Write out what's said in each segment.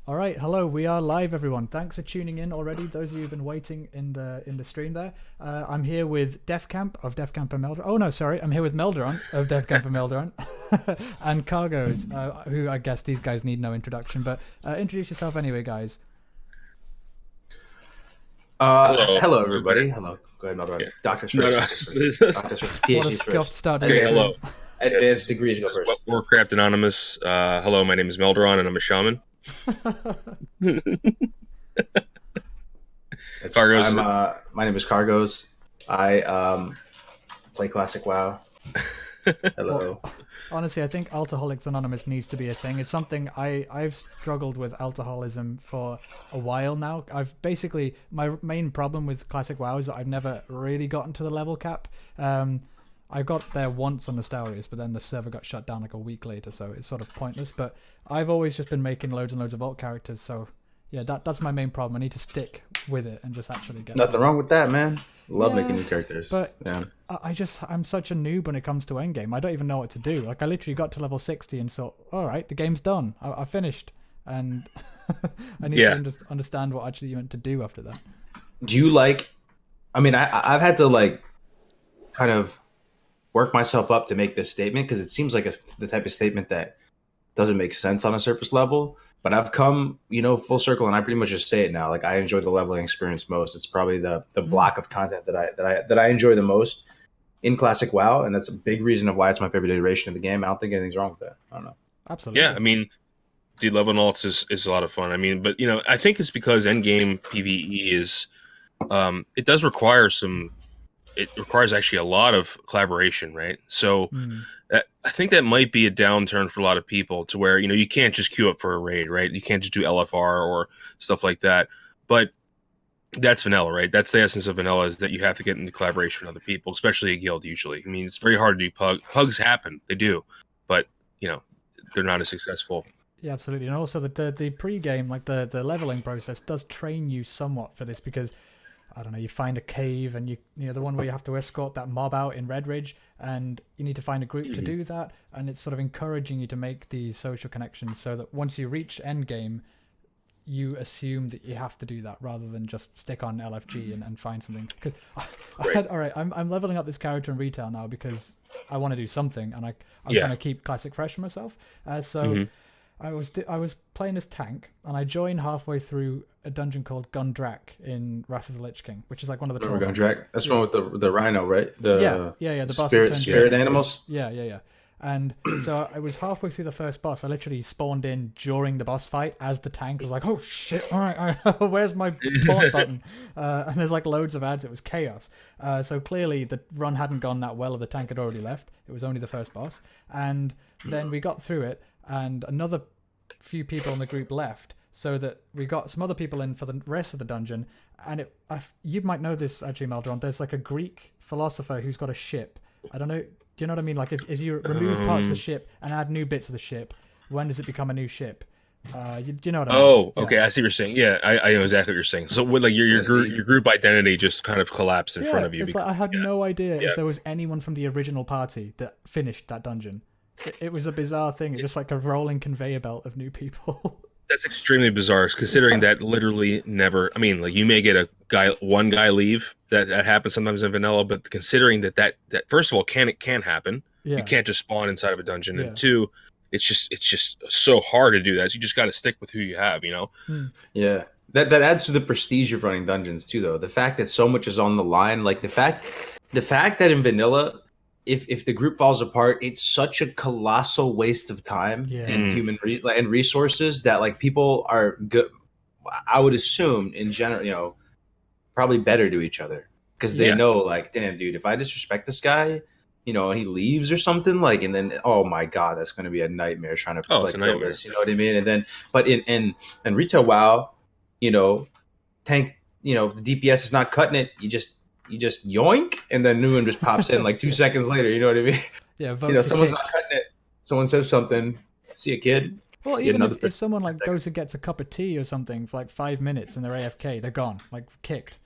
All right, hello. We are live, everyone. Thanks for tuning in already. Those of you who've been waiting in the stream there. I'm here with Defcamp of Defcamp and Melderon. Oh no, sorry. I'm here with Melderon of Defcamp and Melderon, and Kargoz, who I guess these guys need no introduction. But introduce yourself anyway, guys. Hello. Hello, Okay. everybody. Hello. Go ahead, Yeah. another Doctors No, first. no. Doctors first. Doctors first. What a PhDs scuffed first. start Okay, it is. hello. Advanced degrees go This is first. Warcraft Anonymous. Hello, my name is Melderon, and I'm a shaman. Kargoz. My name is Kargoz. I play classic WoW. Hello. Well, honestly, I think Alcoholics Anonymous needs to be a thing. It's something I've struggled with alcoholism for a while now. I've basically, my main problem with Classic WoW is that I've never really gotten to the level cap. I got there once on Nostalrius, but then the server got shut down like a week later, so it's sort of pointless. But I've always just been making loads and loads of alt characters, so yeah, that's my main problem. I need to stick with it and just actually get Nothing some. wrong with that, man. Love Yeah, making new characters. but Yeah. I'm such a noob when it comes to endgame. I don't even know what to do. Like I literally got to level 60 and thought, all right, the game's done. I finished, and I need to understand what actually you meant to do after that. Do you like? I mean, I've had to like kind of work myself up to make this statement because it seems like the type of statement that doesn't make sense on a surface level. But I've come, full circle, and I pretty much just say it now. Like I enjoy the leveling experience most. It's probably the block of content that I enjoy the most in Classic WoW, and that's a big reason of why it's my favorite iteration of the game. I don't think anything's wrong with that. I don't know. Absolutely. Yeah, I mean, the level alts is a lot of fun. I mean, but I think it's because endgame PvE is, it does require some. It requires actually a lot of collaboration, right? So I think that might be a downturn for a lot of people to where, you can't just queue up for a raid, right? You can't just do LFR or stuff like that. But that's vanilla, right? That's the essence of vanilla, is that you have to get into collaboration with other people, especially a guild usually. I mean, it's very hard to do pugs happen. They do. But, they're not as successful. Yeah, absolutely. And also the pre-game, like the leveling process does train you somewhat for this because I don't know, you find a cave and you know the one where you have to escort that mob out in Red Ridge, and you need to find a group to do that, and it's sort of encouraging you to make these social connections so that once you reach endgame, you assume that you have to do that rather than just stick on LFG and find something. Because all right, I'm leveling up this character in retail now because I want to do something, and I'm trying to keep classic fresh for myself. So I was playing as tank, and I joined halfway through a dungeon called Gundrak in Wrath of the Lich King, which is like one of the troll Gundrak. That's one with the rhino, right? The the spirit animals. Yeah. And so I was halfway through the first boss. I literally spawned in during the boss fight as the tank. I was like, oh shit, all right, where's my taunt button? And there's like loads of ads. It was chaos. So clearly the run hadn't gone that well, or the tank had already left. It was only the first boss. And then we got through it, and another few people in the group left, so that we got some other people in for the rest of the dungeon. And you might know this actually, Melderon. There's like a Greek philosopher who's got a ship. I don't know. Do you know what I mean? Like if you remove parts of the ship and add new bits of the ship, when does it become a new ship? Do you know what I mean? Oh, okay. I see what you're saying. Yeah, I know exactly what you're saying. So, with like your group identity just kind of collapsed in front of you. It's like I had no idea if there was anyone from the original party that finished that dungeon. It was a bizarre thing. It's just like a rolling conveyor belt of new people. That's extremely bizarre, considering that literally never. I mean, like you may get one guy leave. That happens sometimes in vanilla, but considering that first of all, it can happen. Yeah. You can't just spawn inside of a dungeon, and two, it's just so hard to do that. So you just got to stick with who you have, Yeah, that adds to the prestige of running dungeons too, though. The fact that so much is on the line, like the fact that in vanilla, if the group falls apart, it's such a colossal waste of time and human and resources that like people are good. I would assume in general, probably better to each other because they know, like, damn, dude, if I disrespect this guy, and he leaves or something, like, and then oh my god, that's going to be a nightmare trying to it's a nightmare. this. You know what I mean? And then, but in retail WoW, tank, the DPS is not cutting it. You just yoink, and then new one just pops in like 2 seconds later. You know what I mean? Yeah, someone's not cutting it. Someone says something. See a kid. Well, even if someone like goes and gets a cup of tea or something for like 5 minutes and they're AFK, they're gone, like kicked,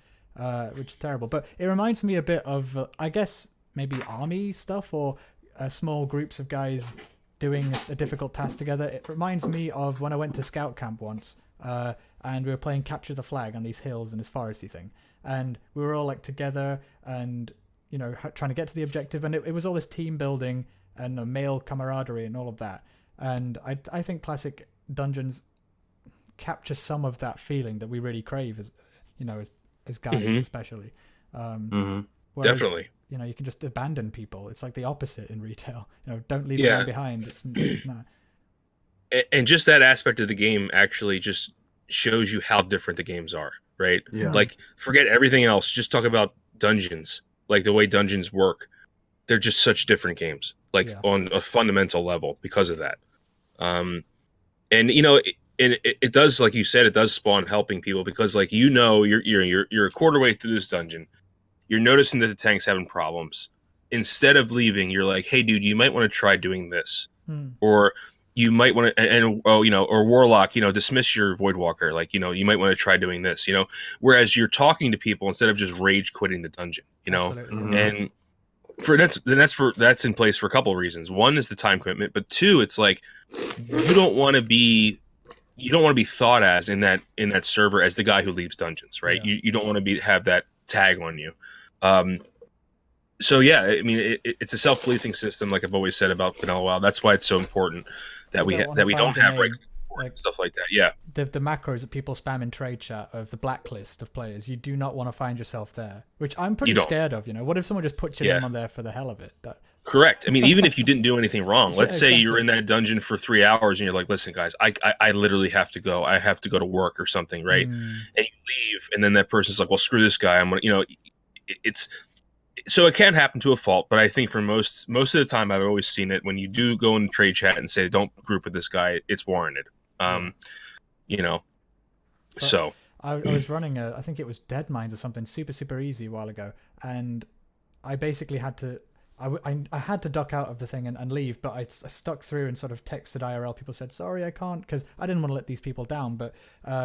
which is terrible. But it reminds me a bit of, I guess, maybe army stuff or small groups of guys doing a difficult task together. It reminds me of when I went to scout camp once, and we were playing capture the flag on these hills and this foresty thing, and we were all like together and trying to get to the objective, and it was all this team building and a male camaraderie and all of that. And I think classic dungeons capture some of that feeling that we really crave as guys, especially. Whereas, Definitely. you can just abandon people. It's like the opposite in retail. Don't leave them behind. It's nah. And just that aspect of the game actually just shows you how different the games are, right? Yeah. Like, forget everything else. Just talk about dungeons, like the way dungeons work. They're just such different games, like on a fundamental level because of that. And it does, like you said, it does spawn helping people because, like, you're a quarter way through this dungeon. You're noticing that the tank's having problems. Instead of leaving, you're like, hey, dude, you might want to try doing this. Or you might want to, or Warlock, dismiss your Voidwalker. Like, you might want to try doing this, whereas you're talking to people instead of just rage quitting the dungeon, and that's in place for a couple of reasons. One is the time commitment, but two, it's like, you don't want to be thought as in that server as the guy who leaves dungeons, right? You don't want to have that tag on you. So yeah, I mean, it's a self-policing system, like I've always said about Vanilla WoW. That's why it's so important that we don't have regular stuff like that. Yeah, the macros that people spam in trade chat of the blacklist of players, you do not want to find yourself there, which I'm pretty scared of. What if someone just puts your name on there for the hell of it? Correct. I mean, even if you didn't do anything wrong, let's say you're in that dungeon for 3 hours and you're like, listen, guys, I literally have to go. I have to go to work or something, right? And you leave, and then that person's like, well, screw this guy. I'm gonna, it's. So it can happen to a fault, but I think for most of the time, I've always seen it when you do go in trade chat and say, don't group with this guy, it's warranted. So I was running I think it was Dead Mines or something super, super easy a while ago. And I basically had to, I had to duck out of the thing and leave, but I stuck through and sort of texted IRL. People said, sorry, I can't, because I didn't want to let these people down. But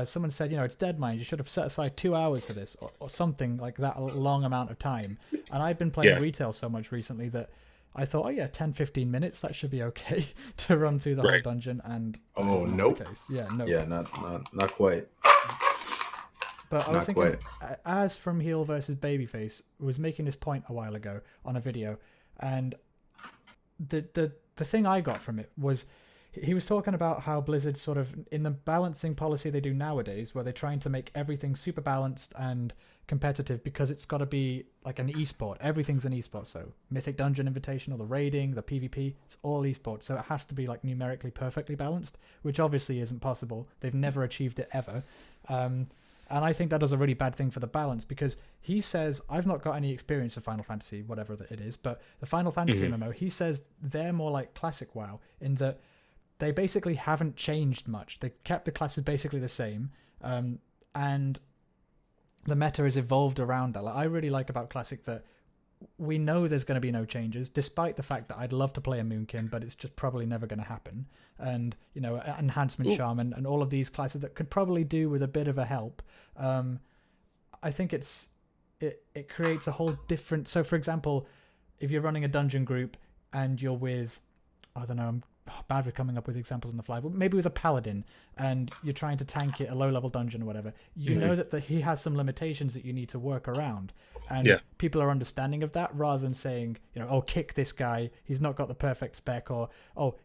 someone said, it's Dead Mines. You should have set aside 2 hours for this or something like that, a long amount of time. And I've been playing retail so much recently that I thought, 10, 15 minutes, that should be okay to run through the whole dungeon. And nope. Yeah, no. Yeah, not quite. But I was thinking, as From Heel versus Babyface was making this point a while ago on a video, and the thing I got from it was he was talking about how Blizzard sort of, in the balancing policy they do nowadays, where they're trying to make everything super balanced and competitive because it's got to be like an esport. Everything's an esport. So Mythic Dungeon Invitational, the raiding, the PvP, it's all esport. So it has to be like numerically perfectly balanced, which obviously isn't possible. They've never achieved it ever. And I think that does a really bad thing for the balance, because he says, I've not got any experience of Final Fantasy, whatever that it is, but the Final Fantasy MMO, he says they're more like classic WoW in that they basically haven't changed much. They kept the classes basically the same, and the meta has evolved around that. Like, I really like about classic that we know there's going to be no changes, despite the fact that I'd love to play a Moonkin, but it's just probably never going to happen. And, Enhancement Charm and all of these classes that could probably do with a bit of a help. I think it creates a whole different... So, for example, if you're running a dungeon group and you're with, I don't know, I'm bad with coming up with examples on the fly, but maybe with a paladin and you're trying to tank it, a low-level dungeon or whatever, you know that he has some limitations that you need to work around. And people are understanding of that, rather than saying, kick this guy, he's not got the perfect spec, or,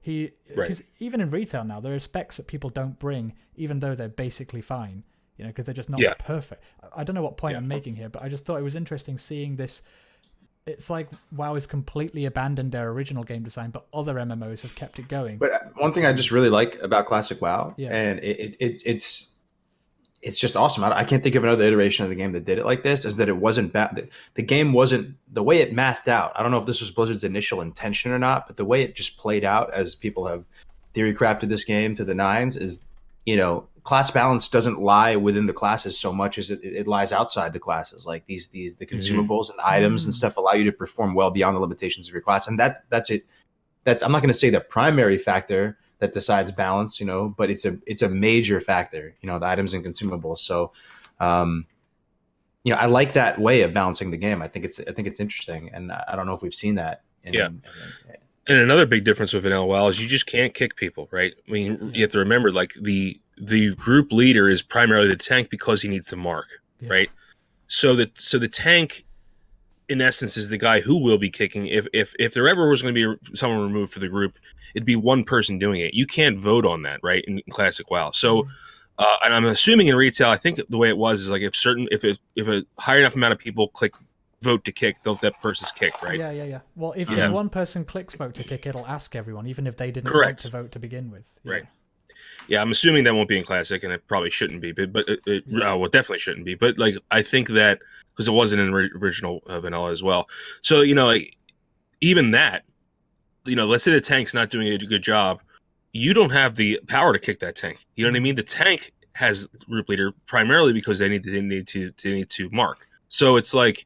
because even in retail now, there are specs that people don't bring, even though they're basically fine, because they're just not perfect. I don't know what point I'm making here, but I just thought it was interesting seeing this. It's like WoW has completely abandoned their original game design, but other MMOs have kept it going. But one thing I just really like about Classic WoW, and it's just awesome. I can't think of another iteration of the game that did it like this, is that it wasn't bad. The game wasn't, the way it mathed out, I don't know if this was Blizzard's initial intention or not, but the way it just played out, as people have theory crafted this game to the nines, is, class balance doesn't lie within the classes so much as it lies outside the classes. Like the consumables and items and stuff allow you to perform well beyond the limitations of your class. And that's it. I'm not going to say the primary factor that decides balance, but it's a major factor, the items and consumables. So, I like that way of balancing the game. I think it's interesting. And I don't know if we've seen that. And another big difference with Vanilla WoW is you just can't kick people, right? I mean, you have to remember, like, the the group leader is primarily the tank because he needs to mark, Yeah. right? So the tank, in essence, is the guy who will be kicking. If there ever was going to be someone removed for the group, it'd be one person doing it. You can't vote on that, right? In classic WoW. So, and I'm assuming in retail, I think the way it was is like if a high enough amount of people click vote to kick, that person's kicked, right? Yeah. Well, if Yeah. one person clicks vote to kick, it'll ask everyone, even if they didn't want Correct. to vote to begin with. Yeah. Right. Yeah, I'm assuming that won't be in classic, and it probably shouldn't be, but well, definitely shouldn't be. But like, I think that because it wasn't in the original vanilla as well. So like even that, let's say the tank's not doing a good job, you don't have the power to kick that tank. You know what I mean? The tank has group leader primarily because they need to mark. So it's like,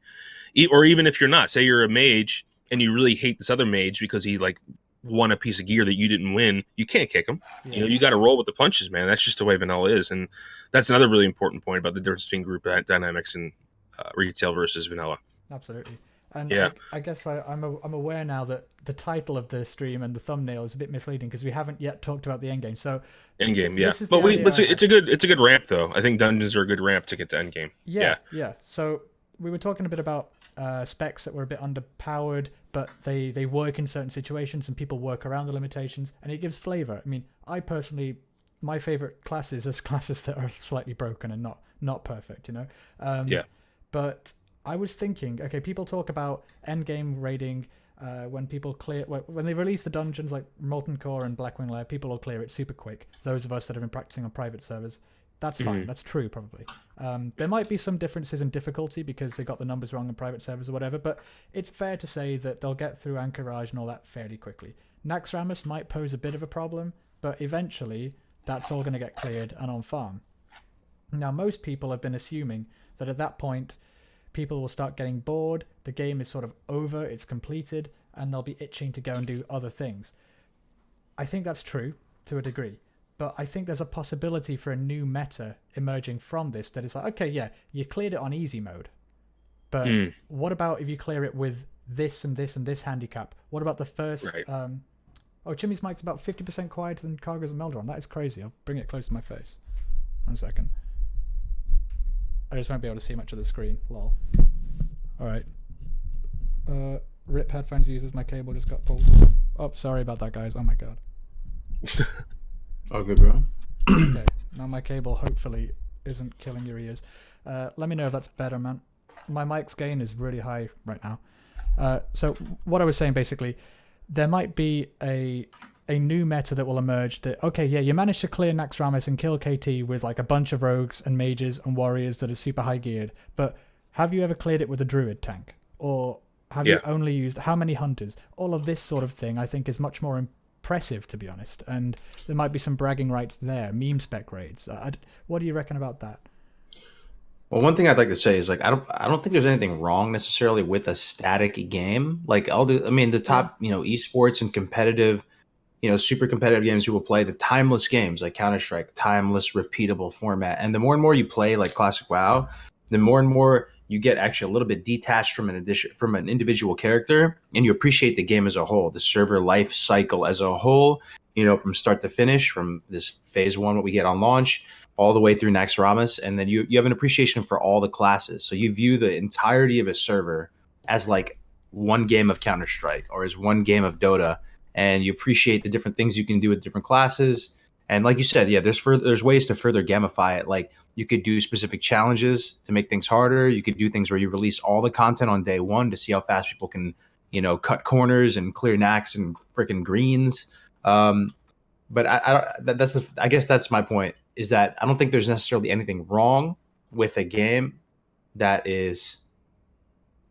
or even if you're not, say you're a mage and you really hate this other mage because he like won a piece of gear that you didn't win, you can't kick him. Yeah. You got to roll with the punches, man. That's just the way vanilla is, and that's another really important point about the difference between group dynamics and retail versus vanilla. Absolutely. And yeah. I guess I'm aware now that the title of the stream and the thumbnail is a bit misleading because we haven't yet talked about the endgame. So endgame, yeah, but it's a good ramp though. I think dungeons are a good ramp to get to endgame. Yeah. So we were talking a bit about specs that were a bit underpowered, but they work in certain situations and people work around the limitations, and it gives flavor. I mean, I personally, my favorite classes is classes that are slightly broken and not perfect, yeah. But I was thinking, okay, people talk about endgame raiding when people clear, when they release the dungeons like Molten Core and Blackwing Lair, people will clear it super quick. Those of us that have been practicing on private servers, that's fine. That's true, probably. There might be some differences in difficulty because they got the numbers wrong in private servers or whatever, but it's fair to say that they'll get through Anchorage and all that fairly quickly. Naxxramas might pose a bit of a problem, but eventually that's all going to get cleared and on farm. Now, most people have been assuming that at that point, people will start getting bored, the game is sort of over, it's completed, and they'll be itching to go and do other things. I think that's true, to a degree. But I think there's a possibility for a new meta emerging from this that is like, okay, yeah, you cleared it on easy mode. But what about if you clear it with this and this and this handicap? What about the first... Right. Chimly's mic's about 50% quieter than Kargoz and Melderon. That is crazy. I'll bring it close to my face. 1 second. I just won't be able to see much of the screen. Lol. Alright. RIP headphones users. My cable just got pulled. Oh, sorry about that, guys. Oh my god. Oh, good, bro. Okay. Now my cable hopefully isn't killing your ears. Let me know if that's better, man. My mic's gain is really high right now. So what I was saying, basically, there might be a new meta that will emerge that, okay, yeah, you managed to clear Naxxramas and kill KT with like a bunch of rogues and mages and warriors that are super high geared, but have you ever cleared it with a druid tank? Or have you only used, how many hunters? All of this sort of thing I think is much more impressive, to be honest, and there might be some bragging rights there, meme spec raids. What do you reckon about that? Well, one thing I'd like to say is like I don't think there's anything wrong necessarily with a static game. Like the top esports and competitive, super competitive games people play, the timeless games like Counter-Strike, timeless, repeatable format. And the more and more you play like classic WoW, the more and more you get actually a little bit detached from an individual character, and you appreciate the game as a whole, the server life cycle as a whole, from start to finish, from this phase 1, what we get on launch, all the way through Naxxramas, and then you have an appreciation for all the classes. So you view the entirety of a server as like one game of Counter-Strike or as one game of Dota, and you appreciate the different things you can do with different classes. And like you said, yeah, there's ways to further gamify it. Like you could do specific challenges to make things harder. You could do things where you release all the content on day 1 to see how fast people can, cut corners and clear Nax and freaking greens. But I guess that's my point, is that I don't think there's necessarily anything wrong with a game that is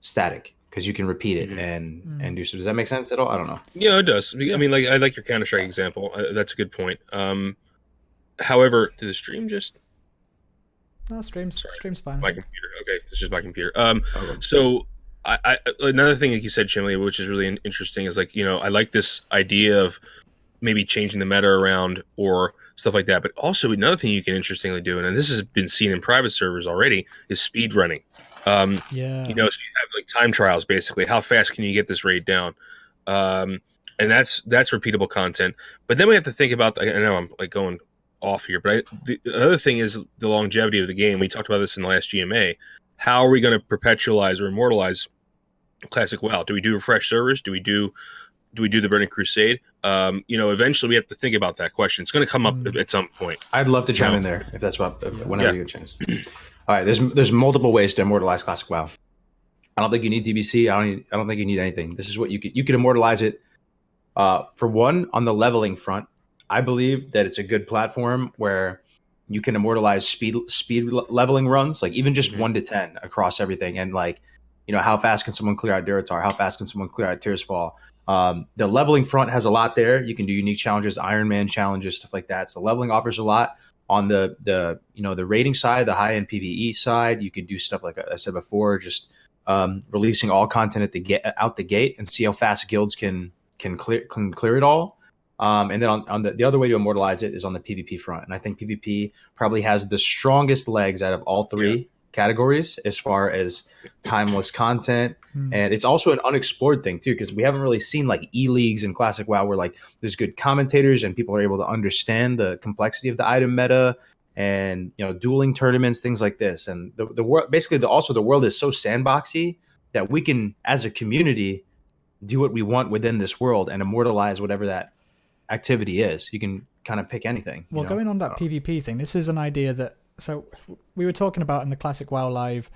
static, because you can repeat it and do so. Does that make sense at all? I don't know. Yeah, it does. I mean, like, I like your Counter-Strike example. That's a good point. However, did the stream just... No, stream's fine. My computer. Okay, it's just my computer. So I another thing that you said, Chimley, which is really interesting, is like, I like this idea of maybe changing the meta around or stuff like that. But also another thing you can interestingly do, and this has been seen in private servers already, is speed running. So you have like time trials, basically. How fast can you get this raid down? And that's repeatable content. But then we have to think about, I know I'm like going off here. But the other thing is the longevity of the game. We talked about this in the last GMA. How are we going to perpetualize or immortalize Classic WoW? Do we do refresh servers? Do we do the Burning Crusade? Eventually we have to think about that question. It's going to come up at some point. I'd love to chime in there if that's whenever you get a chance. All right, there's multiple ways to immortalize Classic WoW. I don't think you need TBC. I don't think you need anything. This is what you could immortalize it. For one, on the leveling front, I believe that it's a good platform where you can immortalize speed leveling runs, like even just 1 to 10 across everything, and like, how fast can someone clear out Duratar? How fast can someone clear out Tears Fall? The leveling front has a lot there. You can do unique challenges, Iron Man challenges, stuff like that. So leveling offers a lot. On the rating side, the high end PvE side, you could do stuff like I said before, just releasing all content out the gate and see how fast guilds can clear it all. And then on the other way to immortalize it is on the PvP front. And I think PvP probably has the strongest legs out of all three categories as far as timeless content. And it's also an unexplored thing too, because we haven't really seen like e-leagues in Classic WoW where like there's good commentators and people are able to understand the complexity of the item meta and dueling tournaments, things like this. And the world basically the world is so sandboxy that we can, as a community, do what we want within this world and immortalize whatever that activity is. You can kind of pick anything. Well, going on that PvP thing, this is an idea that we were talking about in the Classic WoW Live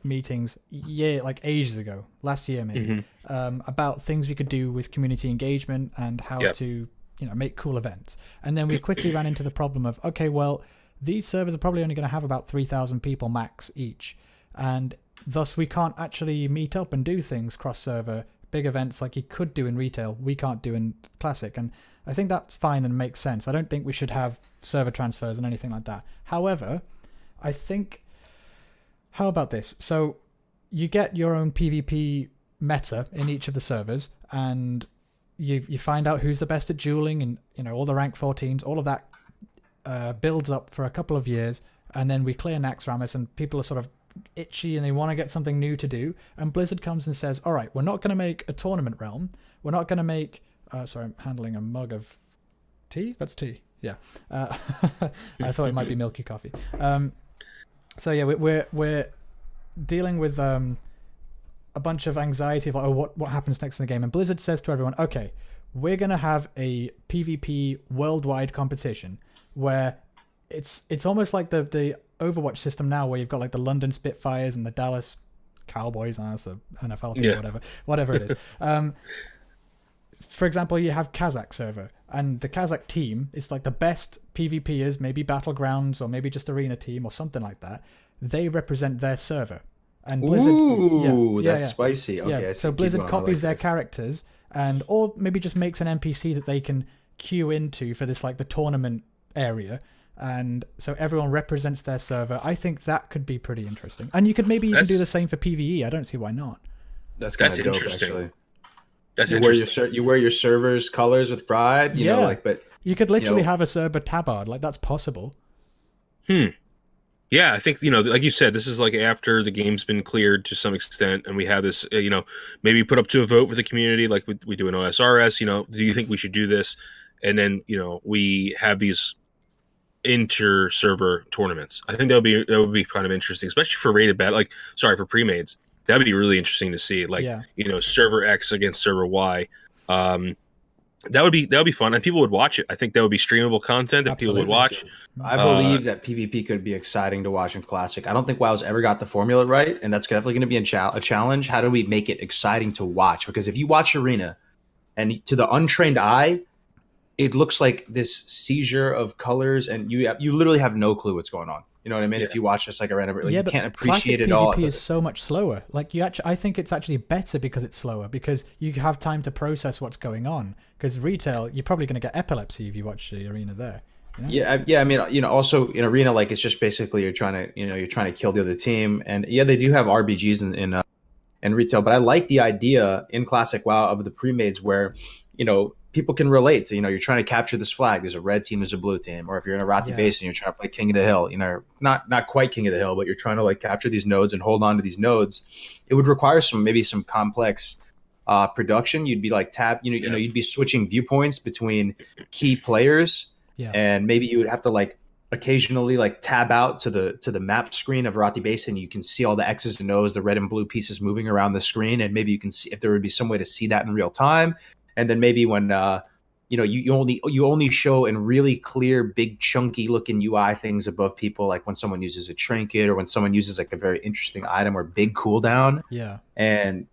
meetings like ages ago, last year maybe, about things we could do with community engagement and how to make cool events. And then we quickly ran into the problem of, okay, well, these servers are probably only going to have about 3,000 people max each, and thus we can't actually meet up and do things cross-server, big events like you could do in retail, we can't do in Classic. And I think that's fine and makes sense. I don't think we should have server transfers and anything like that. However, I think, how about this? So you get your own PvP meta in each of the servers, and you find out who's the best at dueling, and all the rank 14s, all of that builds up for a couple of years, and then we clear Naxxramas and people are sort of itchy and they want to get something new to do, and Blizzard comes and says, all right, we're not going to make a tournament realm, we're not going to make sorry, I'm handling a mug of tea. That's tea. Yeah. I thought it might be milky coffee. So yeah, we're dealing with a bunch of anxiety of like, oh, what happens next in the game, and Blizzard says to everyone, okay, we're going to have a PvP worldwide competition where it's almost like the Overwatch system now, where you've got like the London Spitfires and the Dallas Cowboys, that's the NFL team, whatever it is. For example, you have Kazakh server, and the Kazakh team is like the best PvPers, maybe Battlegrounds or maybe just Arena team or something like that. They represent their server. And Blizzard, that's spicy. Okay, so Blizzard copies their characters, or maybe just makes an NPC that they can queue into for this, like the tournament area. And so everyone represents their server. I think that could be pretty interesting. And you could maybe even do the same for PvE. I don't see why not. That's kind of dope, interesting. Actually. That's interesting. You wear your server's colors with pride. You know, but you could literally have a server tabard. Like, that's possible. Yeah, I think, like you said, this is like after the game's been cleared to some extent, and we have this, maybe put up to a vote with the community like we do in OSRS, do you think we should do this? And then, we have these inter-server tournaments. I think that would be kind of interesting, especially for rated battle, for pre-mades. That'd be really interesting to see, server X against server Y. That would be fun, and people would watch it. I think that would be streamable content that people would watch. I believe that PvP could be exciting to watch in Classic. I don't think WoW's ever got the formula right, and that's definitely going to be a challenge. How do we make it exciting to watch? Because if you watch Arena, and to the untrained eye, it looks like this seizure of colors, and you literally have no clue what's going on. You know what I mean? Yeah. If you watch just like a random, you can't appreciate it all. PvP is so much slower. I think it's actually better because it's slower, because you have time to process what's going on. Because retail, you're probably going to get epilepsy if you watch the Arena there. Yeah. I mean, also in Arena, like it's just basically you're trying to kill the other team, and they do have RBGs in retail, but I like the idea in Classic WoW of the pre-mades where people can relate to, you're trying to capture this flag. There's a red team, there's a blue team. Or if you're in a Arathi Basin, you're trying to play King of the Hill, not quite King of the Hill, but you're trying to capture these nodes and hold on to these nodes. It would require some complex production. You'd be you'd be switching viewpoints between key players Yeah. and maybe you would have to like occasionally like tab out to the map screen of Rothi Basin. You can see all the X's and O's, the red and blue pieces moving around the screen, and maybe you can see if there would be some way to see that in real time. And then maybe when you only show in really clear, big, chunky looking UI things above people, like when someone uses a trinket or when someone uses like a very interesting item or big cooldown. Yeah. And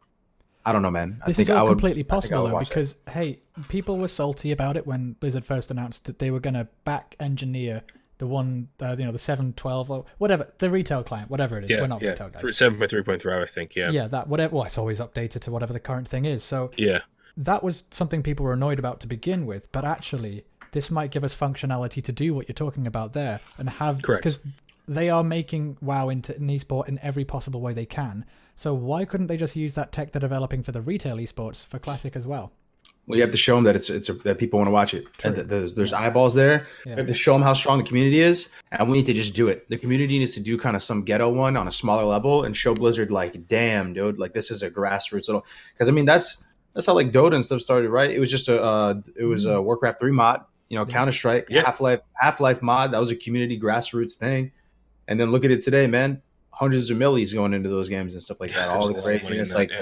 I don't know, man. This is all completely I think I possible would though, watch because hey, people were salty about it when Blizzard first announced that they were going to back engineer the one, the 7.12 or whatever, the retail client, whatever it is. Yeah, We're not yeah. retail guys. 7.3.3, I think. Yeah. Yeah, that whatever. Well, it's always updated to whatever the current thing is. So Yeah. that was something people were annoyed about to begin with, but actually, this might give us functionality to do what you're talking about there and have Correct. because they are making WoW into an esport in every possible way they can. So why couldn't they just use that tech they're developing for the retail esports for Classic as well? Well, you have to show them that that people want to watch it. True. And there's eyeballs there. Yeah. You have to show them how strong the community is, and we need to just do it. The community needs to do kind of some ghetto one on a smaller level and show Blizzard like, damn, dude, like this is a grassroots little. Because I mean, that's how like Dota and stuff started, right? It was just a Warcraft 3 mod, Counter Strike, Yeah. Half-Life mod. That was a community grassroots thing. And then look at it today, man. Hundreds of millies going into those games and stuff like that. All the craziness, like,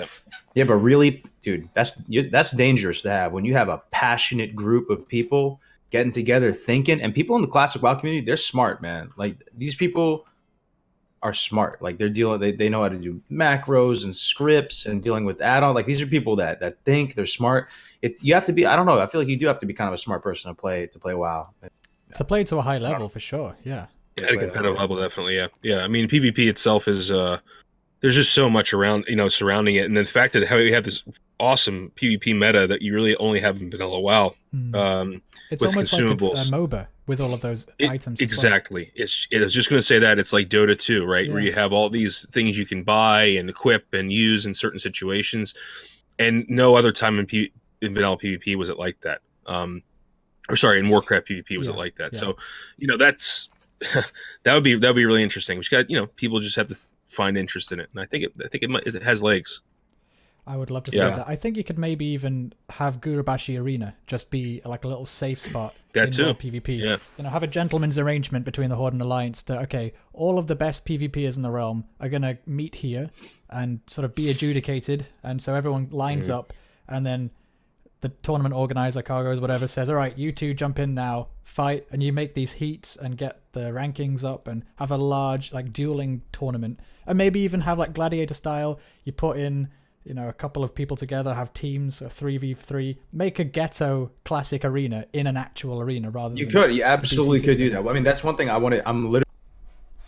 yeah, but really, dude, that's dangerous to have when you have a passionate group of people getting together, thinking, and people in the classic WoW community, they're smart, man. Like these people are smart. Like they're they know how to do macros and scripts and dealing with add-on. Like these are people that think, they're smart. You have to be. I don't know. I feel like you do have to be kind of a smart person to play WoW. To play to a high level for sure. Yeah. At a competitive level, definitely, yeah. I mean, PvP itself is there's just so much around, surrounding it, and the fact that we have this awesome PvP meta that you really only have in vanilla WoW. It's with almost consumables, like a MOBA with all of those items. Exactly. I was just going to say that it's like Dota 2, right? Yeah. Where you have all these things you can buy and equip and use in certain situations, and no other time in vanilla PvP was it like that. In Warcraft PvP was it like that. Yeah. So, that's. that would be really interesting. We just got people just have to find interest in it, and I think it has legs. I would love to see that. I think you could maybe even have Gurubashi Arena just be like a little safe spot in PvP. Yeah. Have a gentleman's arrangement between the Horde and Alliance that okay, all of the best PvPers in the realm are gonna meet here and sort of be adjudicated, and so everyone lines up, and then the tournament organizer, Kargoz, whatever, says, all right, you two jump in now, fight, and you make these heats and get the rankings up and have a large, like, dueling tournament. And maybe even have, like, gladiator style. You put in, a couple of people together, have teams, a 3v3, make a ghetto classic arena in an actual arena rather than... You absolutely could do that. I mean, that's one thing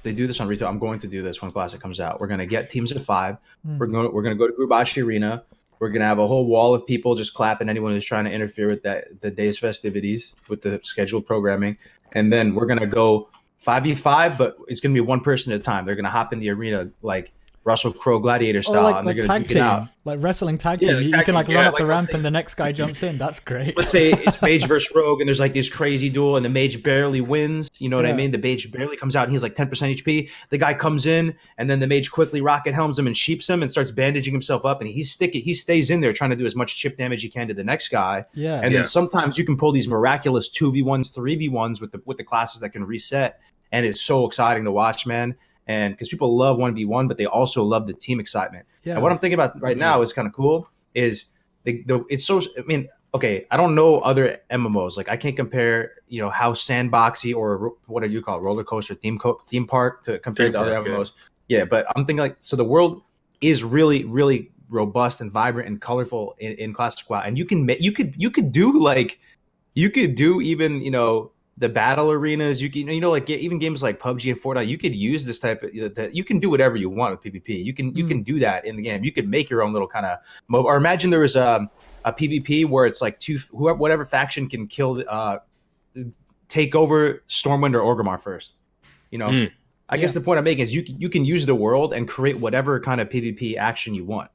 they do this on retail. I'm going to do this when Classic comes out. We're going to get teams of 5. We're going to go to Gurubashi Arena. We're going to have a whole wall of people just clapping anyone who's trying to interfere with the day's festivities, with the scheduled programming. And then we're going to go 5v5, but it's going to be one person at a time. They're going to hop in the arena like Russell Crowe gladiator style, and they're going to duke it out. Like wrestling tag team. You can run up the ramp and the next guy jumps in. That's great. Let's say it's mage versus rogue, and there's like this crazy duel, and the mage barely wins. You know what I mean? The mage barely comes out, and he's like 10% HP. The guy comes in, and then the mage quickly rocket helms him and sheeps him and starts bandaging himself up, and he stays in there trying to do as much chip damage he can to the next guy. Yeah. And then sometimes you can pull these miraculous 2v1s, 3v1s with the classes that can reset, and it's so exciting to watch, man. And because people love 1v1, but they also love the team excitement. Yeah. And what I'm thinking about right now is kind of cool is it's so, I mean, okay, I don't know other MMOs. Like I can't compare, how sandboxy or what do you call it, roller coaster theme park to compare to other MMOs. Yeah, but I'm thinking like, so the world is really, really robust and vibrant and colorful in Classic WoW. And you could do even, the battle arenas, you can, like even games like PUBG and Fortnite, you could use this type of, you can do whatever you want with PvP. You can do that in the game. You could make your own little kind of mob, or imagine there was a PvP where it's like whatever faction can take over Stormwind or Orgrimmar first. I guess the point I'm making is you can use the world and create whatever kind of PvP action you want.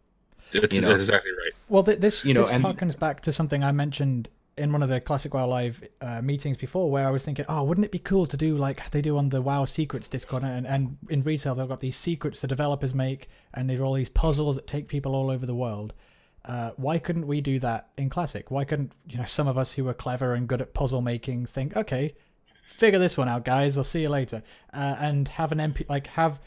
That's exactly right. Well, this harkens back to something I mentioned in one of the Classic WoW Live meetings before, where I was thinking, wouldn't it be cool to do like they do on the WoW Secrets Discord, and in retail they've got these secrets the developers make, and they're all these puzzles that take people all over the world. Why couldn't we do that in Classic? Why couldn't some of us who are clever and good at puzzle making think, okay, figure this one out, guys. I'll see you later. And have an MP, like have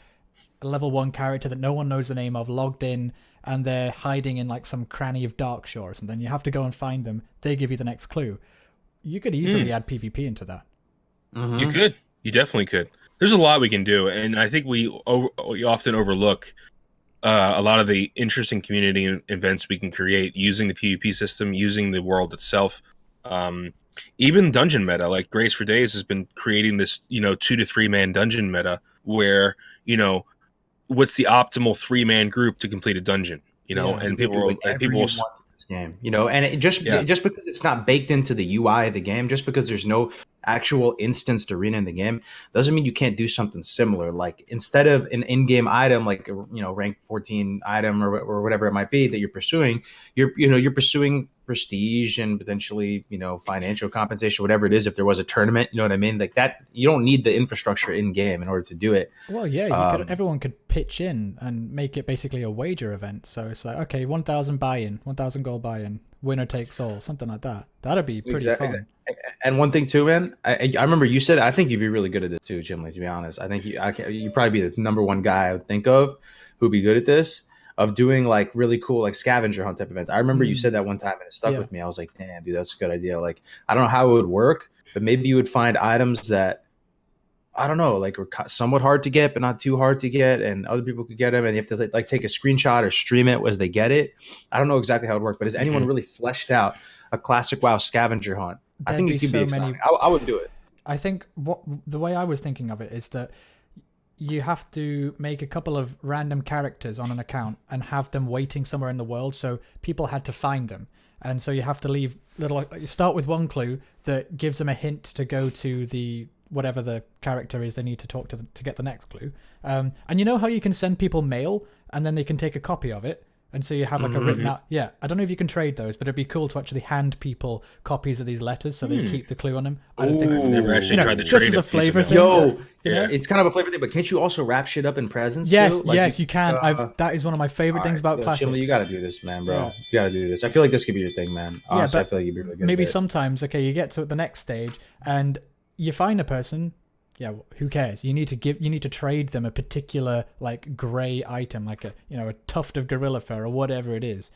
a level 1 character that no one knows the name of logged in, and they're hiding in like some cranny of Darkshore or something. You have to go and find them. They give you the next clue. You could easily add PvP into that. Mm-hmm. You could. You definitely could. There's a lot we can do, and I think we often overlook a lot of the interesting community events we can create using the PvP system, using the world itself. Even dungeon meta, like Grace for Days has been creating this, 2 to 3 man dungeon meta where, what's the optimal 3-man group to complete a dungeon, and people will game, and it just because it's not baked into the UI of the game, just because there's no actual instanced arena in the game, doesn't mean you can't do something similar. Like instead of an in-game item, like rank 14 item or whatever it might be that you're pursuing, you're pursuing prestige and potentially financial compensation, whatever it is. If there was a tournament, you know what I mean, like that, you don't need the infrastructure in game in order to do it. Well, yeah, everyone could pitch in and make it basically a wager event. So it's like, okay, 1,000 buy-in, 1,000 gold buy-in, winner takes all, something like that. That'd be pretty fun. And one thing too, man, I remember you said, I think you'd be really good at this too, Chimley, to be honest. I think you'd probably be the number one guy I would think of who'd be good at this, of doing like really cool like scavenger hunt type events. I remember you said that one time and it stuck with me. I was like, damn, dude, that's a good idea. Like, I don't know how it would work, but maybe you would find items that, I don't know, like were somewhat hard to get, but not too hard to get, and other people could get them, and you have to like take a screenshot or stream it as they get it. I don't know exactly how it would work, but has anyone really fleshed out a classic WoW scavenger hunt? I think it could be exciting. I would do it. I think the way I was thinking of it is that you have to make a couple of random characters on an account and have them waiting somewhere in the world, so people had to find them. And so you have to leave you start with one clue that gives them a hint to go to the whatever the character is they need to talk to get the next clue. And you know how you can send people mail and then they can take a copy of it? And so you have like a written out. Yeah, I don't know if you can trade those, but it'd be cool to actually hand people copies of these letters so they keep the clue on them. I don't think I've never actually tried to trade just as a flavor thing. It's kind of a flavor thing, but can't you also wrap shit up in presents? Yes, too? Like you can. That is one of my favorite things about Classic. Chimley, you got to do this, man, bro. You got to do this. I feel like this could be your thing, man. Honestly, I feel like you'd be really good. Maybe sometimes, you get to the next stage and you find a person. Yeah, who cares? You need to trade them a particular like gray item, like a tuft of gorilla fur or whatever it is.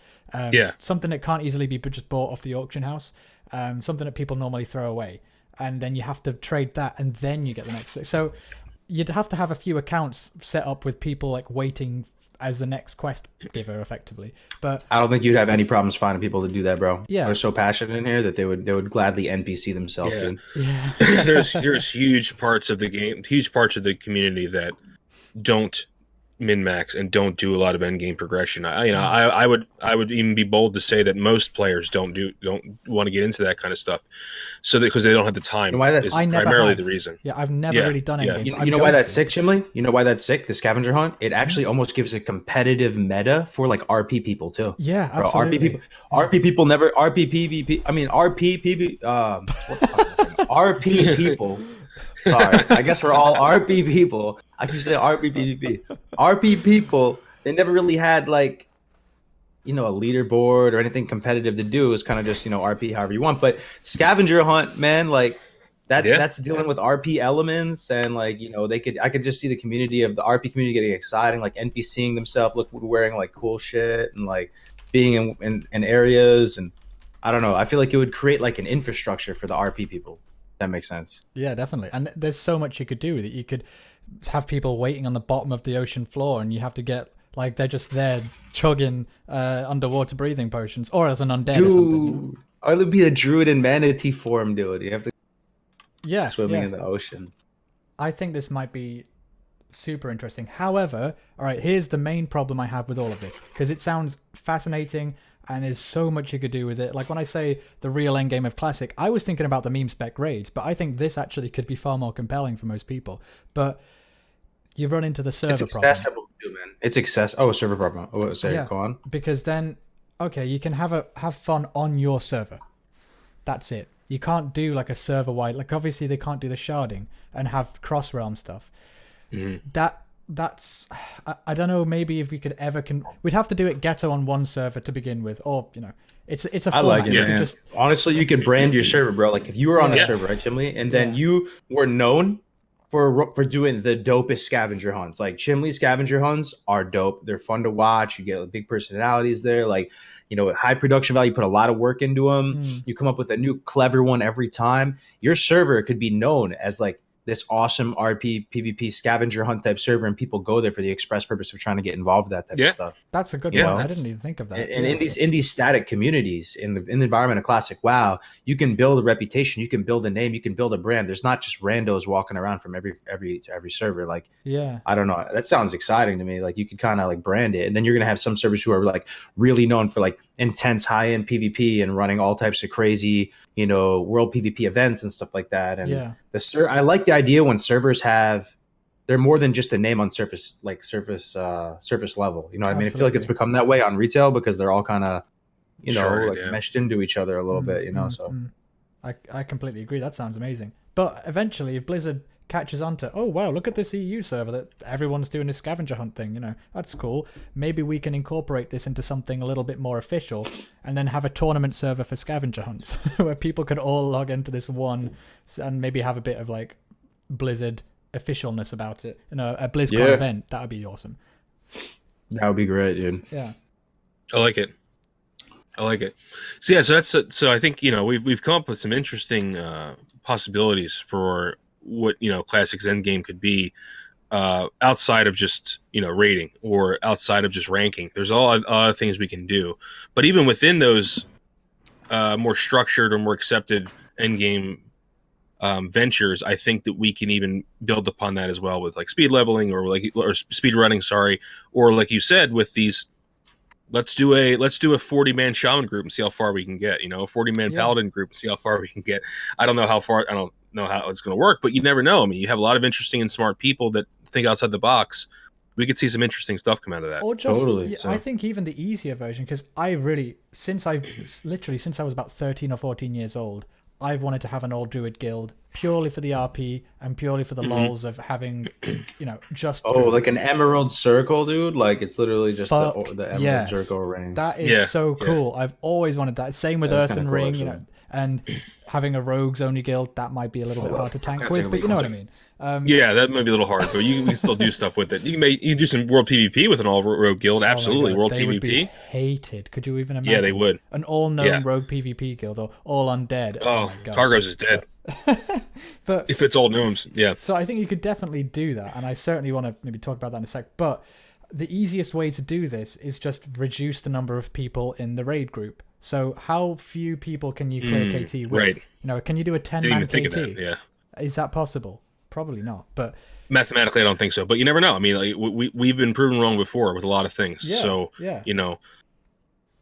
Something that can't easily be just bought off the auction house. Something that people normally throw away, and then you have to trade that, and then you get the next thing. So you'd have to have a few accounts set up with people like waiting as the next quest giver, effectively. But I don't think you'd have any problems finding people to do that, bro. Yeah, they're so passionate in here that they would gladly NPC themselves. Yeah. There's huge parts of the game, huge parts of the community that don't min-max and don't do a lot of end game progression. I would even be bold to say that most players don't want to get into that kind of stuff, so because they don't have the time. Is primarily the reason. Yeah, I've never really done end games. You know why that's sick, Chimley? You know why that's sick? The scavenger hunt, it actually almost gives a competitive meta for like RP people too. Yeah, absolutely. RP people never RP PvP. I mean RP PvP. RP people. Sorry, I guess we're all RP people. I can say RP PvP. RP people, they never really had like, a leaderboard or anything competitive to do. It was kind of just, RP however you want. But scavenger hunt, man, like that's dealing with RP elements, and like, I could just see the community of the RP community getting exciting, like NPCing themselves, wearing like cool shit and like being in areas, and I don't know. I feel like it would create like an infrastructure for the RP people. That makes sense. Yeah, definitely. And there's so much you could do that. You could have people waiting on the bottom of the ocean floor, and you have to get like they're just there chugging underwater breathing potions, or as an undead or something. Or it'd be a druid in manatee form, dude. You have to swimming in the ocean. I think this might be super interesting. However, all right, here's the main problem I have with all of this, because it sounds fascinating. And there's so much you could do with it. Like when I say the real endgame of Classic, I was thinking about the meme spec raids, but I think this actually could be far more compelling for most people. But you run into the server problem. It's accessible too, man. It's accessible. Oh, server problem. Oh, sorry, go on. Because then, you can have fun on your server. That's it. You can't do like a server-wide. Like obviously they can't do the sharding and have cross-realm stuff. That that's I don't know. Maybe if we could ever we'd have to do it ghetto on one server to begin with, or it's a I format. like it, You man. could just Honestly, you could brand your server, bro. Like if you were on a Yeah. server, right, Chimley, and then Yeah. you were known for doing the dopest scavenger hunts. Like Chimley scavenger hunts are dope. They're fun to watch. You get big personalities there. Like, high production value. You put a lot of work into them. You come up with a new clever one every time. Your server could be known as like this awesome RP PvP scavenger hunt type server, and people go there for the express purpose of trying to get involved with that type Yeah. of stuff. That's a good Yeah. point. I didn't even think of that. And Yeah. in these static communities, in the environment of classic WoW, you can build a reputation, you can build a name, you can build a brand. There's not just randos walking around from every server. Like, Yeah. I don't know, that sounds exciting to me. Like you could kind of like brand it, and then you're gonna have some servers who are like really known for like intense high end PvP and running all types of crazy, world PvP events and stuff like that. And Yeah. I like the idea when servers they're more than just a name on surface level. You know what I mean? I feel like it's Absolutely. become that way on retail because they're all kind of, Sharded, like yeah. meshed into each other a little bit, so. I completely agree. That sounds amazing. But eventually, if Blizzard catches on to, oh wow, look at this EU server that everyone's doing this scavenger hunt thing, that's cool. Maybe we can incorporate this into something a little bit more official, and then have a tournament server for scavenger hunts where people could all log into this one and maybe have a bit of like Blizzard officialness about it. A BlizzCon event. That would be awesome. That would be great, dude. Yeah. I like it. So I think we've come up with some interesting possibilities for what Classic's Endgame could be outside of just rating or outside of just ranking. There's a lot of things we can do, but even within those more structured or more accepted Endgame ventures, I think that we can even build upon that as well with like speed leveling or speed running, or like you said with these. Let's do a 40-man shaman group and see how far we can get. A 40-man paladin group and see how far we can get. I don't know how far. I don't know how it's going to work, but you never know. I mean, you have a lot of interesting and smart people that think outside the box. We could see some interesting stuff come out of that. Or just, Totally. I think even the easier version, because since I was about 13 or 14 years old, I've wanted to have an old druid guild purely for the RP and purely for the lols of having, just druids. Like an emerald circle, dude. Like it's literally just the emerald circle ring. That is so cool. I've always wanted that. Same with Earth and cool, Ring, actually. and having a rogues only guild, that might be a little bit hard to tank with, but you know what I mean. Yeah, that might be a little hard, but you can still do stuff with it. You can do some world PvP with an all rogue guild. Absolutely, world they PvP. Would be hated. Could you even imagine? Yeah, they would. An all-known rogue PvP guild or all undead. Oh, my God. Kargoz is dead. But if it's all gnomes, yeah. So I think you could definitely do that, and I certainly want to maybe talk about that in a sec. But the easiest way to do this is just reduce the number of people in the raid group. So how few people can you clear KT with? Right. Can you do a 10-man Think KT? of that, yeah. Is that possible? Probably not. But mathematically, I don't think so. But you never know. I mean, like, we've been proven wrong before with a lot of things. Yeah, so yeah.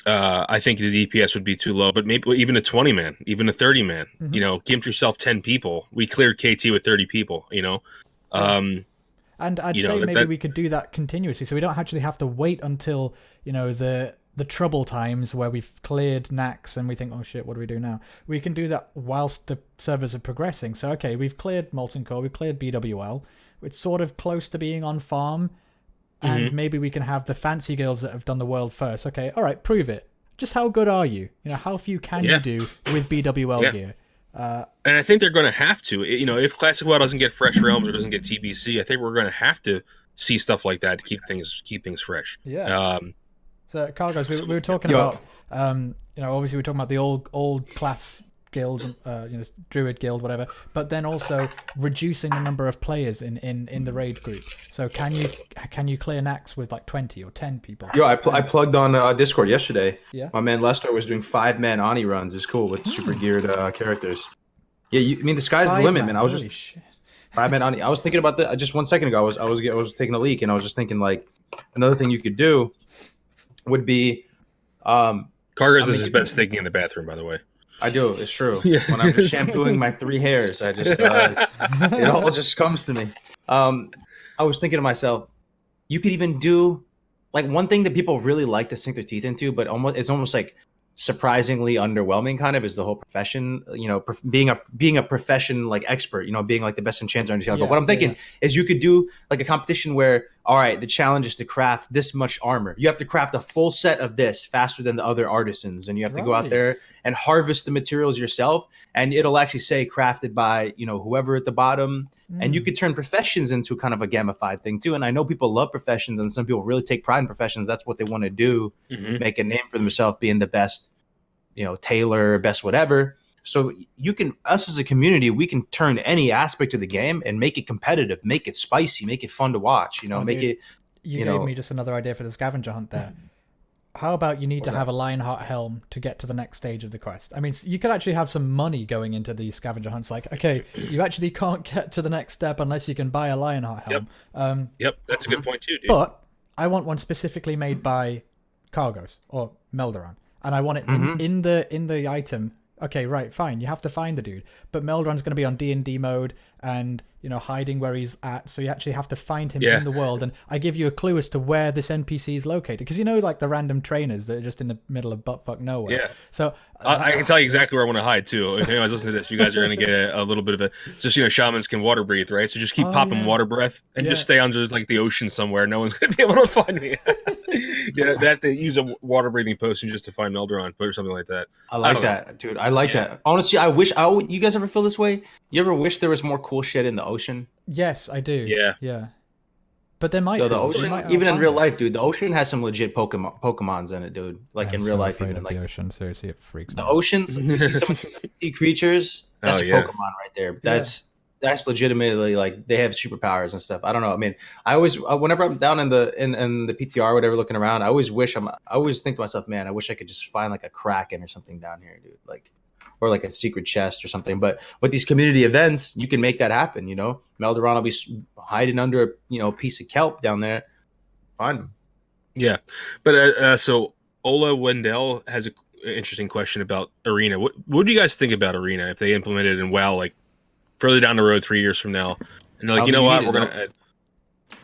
I think the DPS would be too low. But maybe even a 20-man, even a 30-man. Gimp yourself 10 people. We cleared KT with 30 people. And I'd say maybe we could do that continuously, so we don't actually have to wait until the trouble times where we've cleared Nax and we think, oh shit, what do we do now? We can do that whilst the servers are progressing. So okay, we've cleared Molten Core, we've cleared BWL. It's sort of close to being on farm, and maybe we can have the fancy guilds that have done the world first. Okay, all right, prove it. Just how good are you? How few can you do with BWL gear? And I think they're going to have to. If Classic WoW doesn't get Fresh Realms or doesn't get TBC, I think we're going to have to see stuff like that to keep things fresh. Yeah. So, Kargoz, we were talking about, obviously we're talking about the old class guilds, Druid guild, whatever, but then also reducing the number of players in the raid group. So can you clear Nax with like 20 or 10 people? Yo, I plugged on Discord yesterday. Yeah. My man Lester was doing 5-man Ani runs. It's cool with super geared characters. Yeah, the sky's the limit, man. I was Holy just shit. 5-man Ani. I was thinking about that just 1 second ago. I was taking a leak and I was just thinking like another thing you could do would be Kargoz is his best thinking in the bathroom, by the way. I do. It's true. Yeah. When I'm just shampooing my 3 hairs, I just it all just comes to me. I was thinking to myself, you could even do like one thing that people really like to sink their teeth into, but it's almost like surprisingly underwhelming. Kind of is the whole profession. Being a profession like expert. Being like the best enchanter on the channel. But what I'm thinking is you could do like a competition where all right, the challenge is to craft this much armor. You have to craft a full set of this faster than the other artisans, and you have to go out there and harvest the materials yourself. And it'll actually say crafted by, you know, whoever at the bottom. And you could turn professions into kind of a gamified thing too. And I know people love professions, and some people really take pride in professions. That's what they want to do, make a name for themselves, being the best, you know, tailor, best whatever. So you can, us as a community, we can turn any aspect of the game and make it competitive, make it spicy, make it fun to watch. You know, You gave me just another idea for the scavenger hunt there. How about you need to have a Lionheart helm to get to the next stage of the quest? I mean, you could actually have some money going into these scavenger hunts. Like, okay, you actually can't get to the next step unless you can buy a Lionheart helm. Yep, that's a good point too, dude. But I want one specifically made by Kargoz or Melderon, and I want it in the item. Okay, right, fine. You have to find the dude, but Melderon's going to be on D&D mode and, you know, hiding where he's at. So you actually have to find him in the world, and I give you a clue as to where this NPC is located, because you know, like the random trainers that are just in the middle of buttfuck nowhere. Yeah. So I can tell you exactly where I want to hide too. If anyone's listening to this, you guys are going to get a little bit of it's just, you know, shamans can water breathe, right? So just keep popping water breath and just stay under like the ocean somewhere. No one's going to be able to find me. Yeah, they have to use a water breathing potion just to find Melderon or something like that. I like that, dude. I like that. Honestly, I wish. You guys ever feel this way? You ever wish there was more cool shit in the ocean? Yes, I do. Yeah. But there might So be. the ocean, even in real life, dude, the ocean has some legit Pokemons in it, dude. Like in real life, even like the ocean. Seriously, it freaks me the out. oceans. You see some sea creatures. That's a Pokemon right there. That's legitimately like they have superpowers and stuff. I don't know. I mean, I always, whenever I'm down in the PTR or whatever, looking around, I always think to myself, man, I wish I could just find like a Kraken or something down here, dude. Like, or like a secret chest or something. But with these community events, you can make that happen. You know, Melderon will be hiding under a piece of kelp down there. Find him. Yeah, but so Ola Wendell has an interesting question about Arena. What do you guys think about Arena if they implement it in WoW, like further down the road 3 years from now, and they're like, you know what, we're gonna.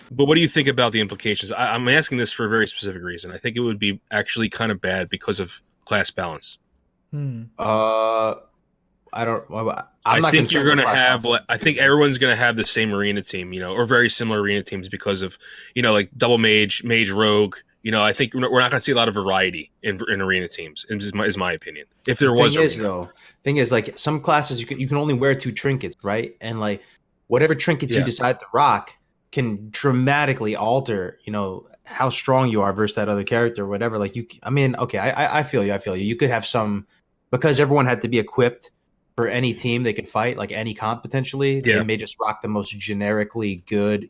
But what do you think about the implications? I'm asking this for a very specific reason. I think it would be actually kind of bad because of class balance. I don't. I think you're gonna have. I think everyone's gonna have the same arena team, or very similar arena teams because of, like double mage, rogue. I think we're not gonna see a lot of variety in arena teams. Is my opinion. If there was, thing is, like some classes you can only wear 2 trinkets, right? And like whatever trinkets you decide to rock can dramatically alter, how strong you are versus that other character or whatever. Like I feel you. You could have some, because everyone had to be equipped for any team they could fight, like any comp potentially. They may just rock the most generically good,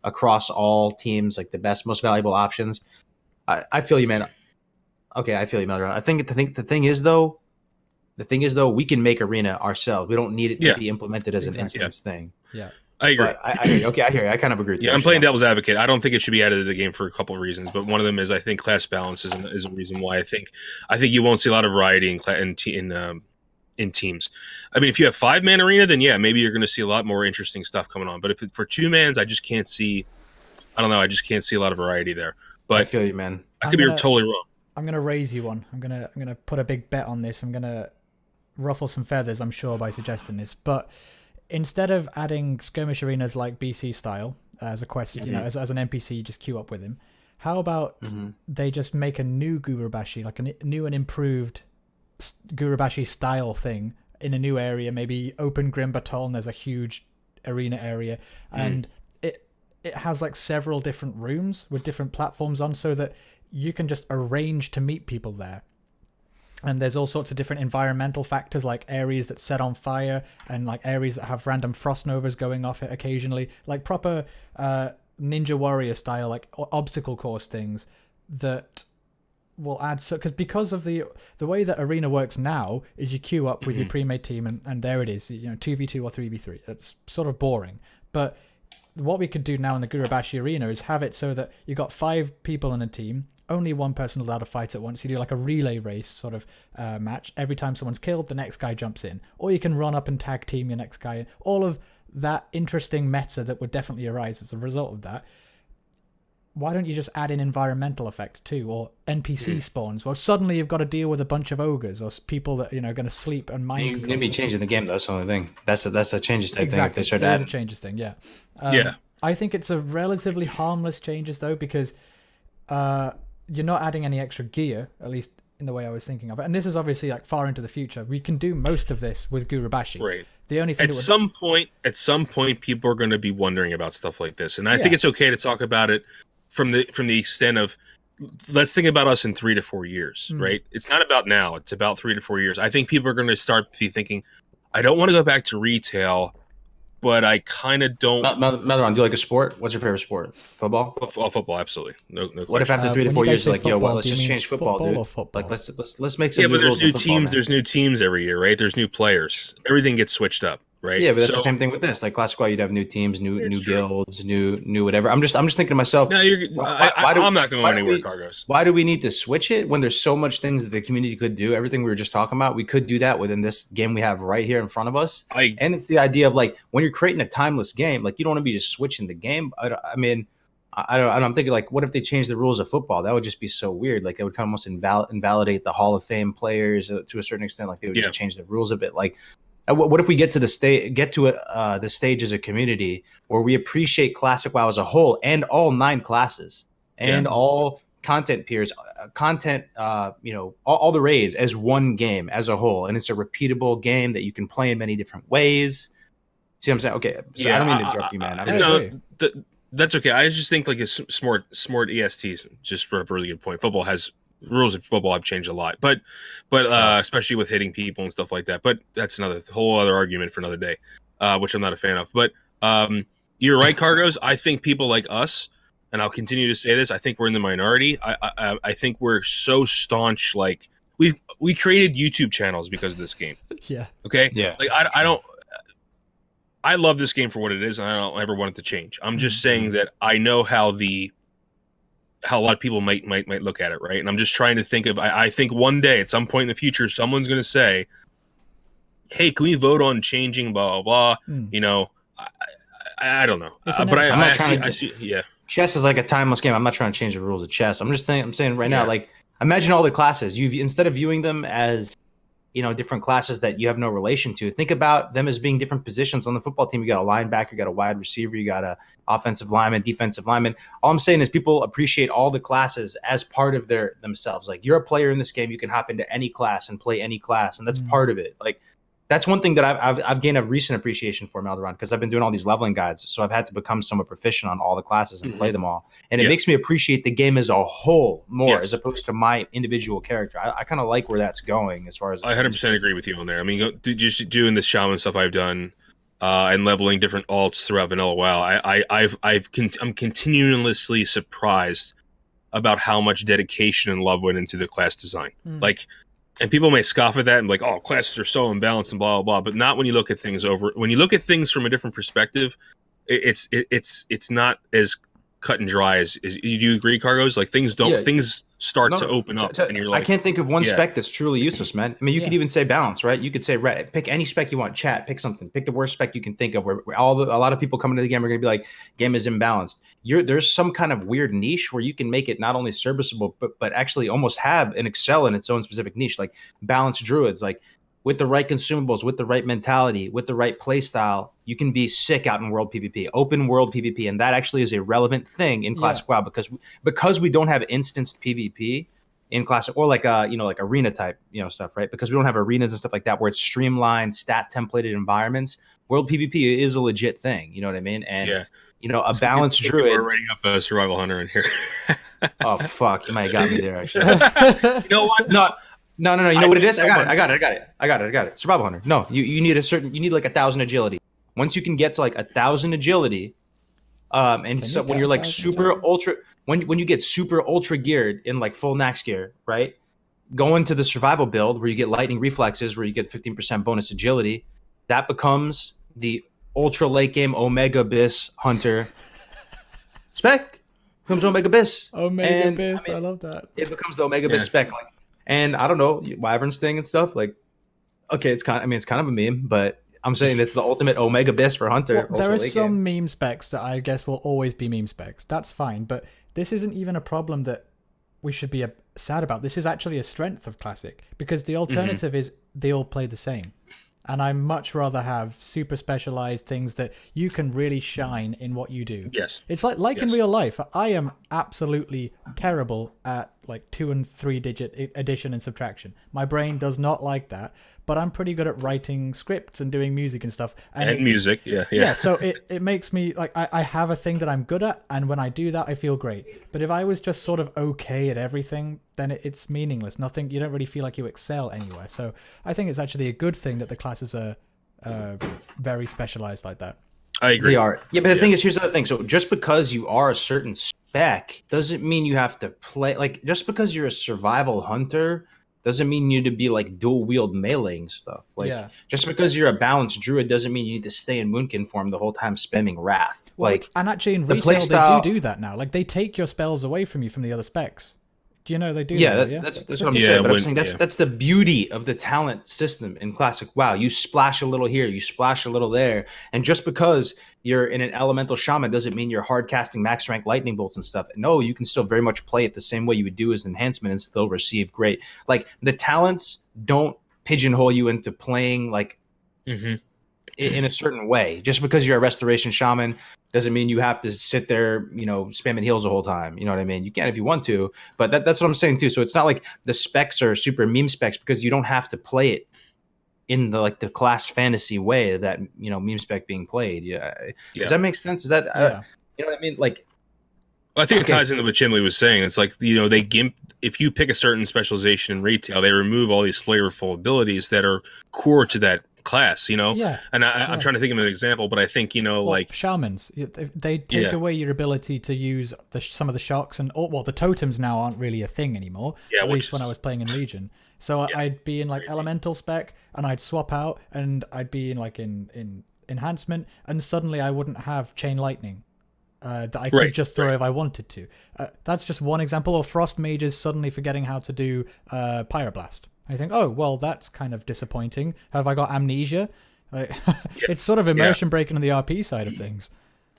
across all teams, like the best, most valuable options. I feel you, man. Okay, I feel you, Melderon. I think the thing is though, we can make Arena ourselves. We don't need it to be implemented as an instance thing. Yeah. I agree. I hear you. Okay, I hear you. I kind of agree with you. I'm playing devil's advocate. I don't think it should be added to the game for a couple of reasons, but one of them is I think class balance is a reason why I think you won't see a lot of variety in teams. I mean, if you have 5-man arena, then maybe you're going to see a lot more interesting stuff coming on. But if for 2-mans, I just can't see. I don't know. I just can't see a lot of variety there. But I feel you, man. I could be totally wrong. I'm gonna raise you one. I'm gonna put a big bet on this. I'm gonna ruffle some feathers, I'm sure, by suggesting this. But instead of adding skirmish arenas like BC style as a quest, as an NPC, you just queue up with him. How about they just make a new Gurubashi, like a new and improved Gurubashi style thing in a new area, maybe open Grim Baton. There's a huge arena area, and it has like several different rooms with different platforms on, so that you can just arrange to meet people there. And there's all sorts of different environmental factors, like areas that set on fire and like areas that have random frost novas going off it occasionally, like proper Ninja Warrior style, like obstacle course things that will add. So because of the way that Arena works now is you queue up with your pre-made team and there it is, 2v2 or 3v3. It's sort of boring. But what we could do now in the Gurubashi Arena is have it so that you got 5 people in a team, only one person allowed to fight at once. You do like a relay race sort of match. Every time someone's killed, the next guy jumps in. Or you can run up and tag team your next guy in. All of that interesting meta that would definitely arise as a result of that. Why don't you just add in environmental effects too, or NPC spawns? Well, suddenly you've got to deal with a bunch of ogres or people that are going to sleep and mine. You're going to be changing the game. That's the only thing. That's a changes type exactly. thing. Exactly, that's a changes thing. Yeah. I think it's a relatively harmless changes though, because you're not adding any extra gear, at least in the way I was thinking of it. And this is obviously like far into the future. We can do most of this with Gurubashi. Right. The only thing At some point, people are going to be wondering about stuff like this, and I think it's okay to talk about it from the extent of, let's think about us in 3 to 4 years, right? It's not about now; it's about 3 to 4 years. I think people are going to start be thinking, I don't want to go back to retail, but I kind of don't. Melderon, do you like a sport? What's your favorite sport? Football? Football, absolutely. No question. What if after 3 to 4 years, you're like, yo, football, let's do you just mean change football, football dude? or football? Like, let's make some Yeah, new but there's rules new in football, teams. man. There's new teams every year, right? There's new players. Everything gets switched up, right? Yeah, but that's the same thing with this. Like Classic WoW, you'd have new teams, new guilds, new whatever. I'm just thinking to myself, No, I'm not going anywhere, Kargoz. why do we need to switch it when there's so much things that the community could do? Everything we were just talking about, we could do that within this game we have right here in front of us. And it's the idea of like when you're creating a timeless game, like you don't want to be just switching the game. I mean, I'm thinking like, what if they change the rules of football? That would just be so weird. Like it would kind of almost invalidate the Hall of Fame players to a certain extent. Like they would just change the rules a bit. Like, what if we get to the stage as a community where we appreciate Classic WoW as a whole and all 9 classes and all content peers, all the raids as one game as a whole, and it's a repeatable game that you can play in many different ways. See what I'm saying? Okay, so I don't mean to interrupt you, man. That's okay. I just think like a smart EST just brought up a really good point. Rules of football have changed a lot, but especially with hitting people and stuff like that. But that's another whole other argument for another day, which I'm not a fan of. But you're right, Kargoz. I think people like us, and I'll continue to say this, I think we're in the minority. I think we're so staunch. Like we created YouTube channels because of this game. Yeah. Okay. Yeah. Like I don't. I love this game for what it is, and I don't ever want it to change. I'm just saying that I know how a lot of people might look at it, right? And I'm just trying to think of. I think one day, at some point in the future, someone's going to say, "Hey, can we vote on changing blah blah blah?" You know, I don't know, but I see. Yeah, chess is like a timeless game. I'm not trying to change the rules of chess. I'm saying right now, like imagine all the classes. Instead of viewing them as different classes that you have no relation to. Think about them as being different positions on the football team. You got a linebacker, you got a wide receiver, you got a offensive lineman, defensive lineman. All I'm saying is people appreciate all the classes as part of themselves. Like you're a player in this game, you can hop into any class and play any class, and that's part of it. Like that's one thing that I've gained a recent appreciation for, Melderon, because I've been doing all these leveling guides, so I've had to become somewhat proficient on all the classes and play them all, and it makes me appreciate the game as a whole more as opposed to my individual character. I kind of like where that's going as far as I 100% agree with you on there. I mean, just doing the shaman stuff I've done and leveling different alts throughout Vanilla WoW, I'm continuously surprised about how much dedication and love went into the class design. Like. And people may scoff at that and be like, "Oh, classes are so imbalanced and blah blah blah." But not when you look at things when you look at things from a different perspective. It's not as cut and dry as do you agree, Kargoz? Like things start to open up, and you're like, I can't think of one spec that's truly useless, man. I mean, you could even say balance, right? You could say pick any spec you want. Chat, pick something. Pick the worst spec you can think of. Where a lot of people coming to the game are going to be like, "Game is imbalanced." There's some kind of weird niche where you can make it not only serviceable, but actually almost have and excel in its own specific niche, like balanced druids, like. With the right consumables, with the right mentality, with the right play style, you can be sick out in world PvP, open world PvP, and that actually is a relevant thing in Classic WoW because we don't have instanced PvP in Classic or like arena type stuff, right? Because we don't have arenas and stuff like that where it's streamlined, stat templated environments. World PvP is a legit thing, you know what I mean? And a balanced druid. We're writing up a survival hunter in here. Oh fuck, you might have got me there actually. You know what? No. You know what it is? I got it. Survival hunter. No, you need like 1,000 agility. Once you can get to like 1,000 agility, when you're like super ultra, when you get super ultra geared in like full max gear, right? Go into the survival build where you get lightning reflexes, where you get 15% bonus agility. That becomes the ultra late game Omega Abyss hunter spec. Becomes Omega Abyss. Abyss. I love that. It becomes the Omega Abyss spec. Like, and I don't know, Wyvern's thing and stuff. Like, okay, it's kind of a meme, but I'm saying it's the ultimate Omega Abyss for Hunter. Well, there are some meme specs that I guess will always be meme specs. That's fine, but this isn't even a problem that we should be sad about. This is actually a strength of Classic because the alternative is they all play the same. And I much rather have super specialized things that you can really shine in what you do. Yes. It's like in Yes. real life. I am absolutely terrible at like 2 and 3 digit addition and subtraction. My brain does not like that, but I'm pretty good at writing scripts and doing music and stuff. And music. Yeah. Yeah, so it makes me like I have a thing that I'm good at, and when I do that, I feel great. But if I was just sort of okay at everything, then it's meaningless. Nothing. You don't really feel like you excel anywhere. So I think it's actually a good thing that the classes are very specialized like that. I agree. They are. Yeah, but the thing is, here's the other thing. So just because you are a certain spec doesn't mean you have to play. Like, just because you're a survival hunter doesn't mean you need to be like dual wield meleeing stuff. Like, Yeah. just because you're a balanced druid doesn't mean you need to stay in Moonkin form the whole time spamming Wrath. Well, Like, and actually in the retail playstyle- they do that now. Like they take your spells away from you from the other specs. Do you know they do yeah, that? that's what I'm Yeah, saying. But I'm when- saying that's the beauty of the talent system in Classic WoW. You splash a little here, you splash a little there, and just because you're in an elemental shaman doesn't mean you're hard casting max rank lightning bolts and stuff. No, you can still very much play it the same way you would do as enhancement and still receive great. Like the talents don't pigeonhole you into playing like Mhm. in a certain way. Just because you're a restoration shaman doesn't mean you have to sit there, spamming heals the whole time. You know what I mean? You can if you want to, but that's what I'm saying too. So it's not like the specs are super meme specs because you don't have to play it in the class fantasy way that meme spec being played. Yeah. Does that make sense? Is that Yeah. you know what I mean? Like, Well, I think Okay. it ties into what Chimley was saying. It's like, they gimp. If you pick a certain specialization in retail, they remove all these flavorful abilities that are core to that class. Yeah. And I'm trying to think of an example, but I think Well, like shamans, they take Yeah. away your ability to use some of the shocks the totems now aren't really a thing anymore. Yeah, at which least when I is- was playing in Legion. So Yeah, I'd be in like crazy. elemental spec, and I'd swap out, and I'd be in like in enhancement, and suddenly I wouldn't have chain lightning. That I could Right, just throw right. if I wanted to. That's just one example. Or frost mages suddenly forgetting how to do pyroblast. I think, oh well, that's kind of disappointing. Have I got amnesia? Like, it's sort of immersion breaking on the RP side of things.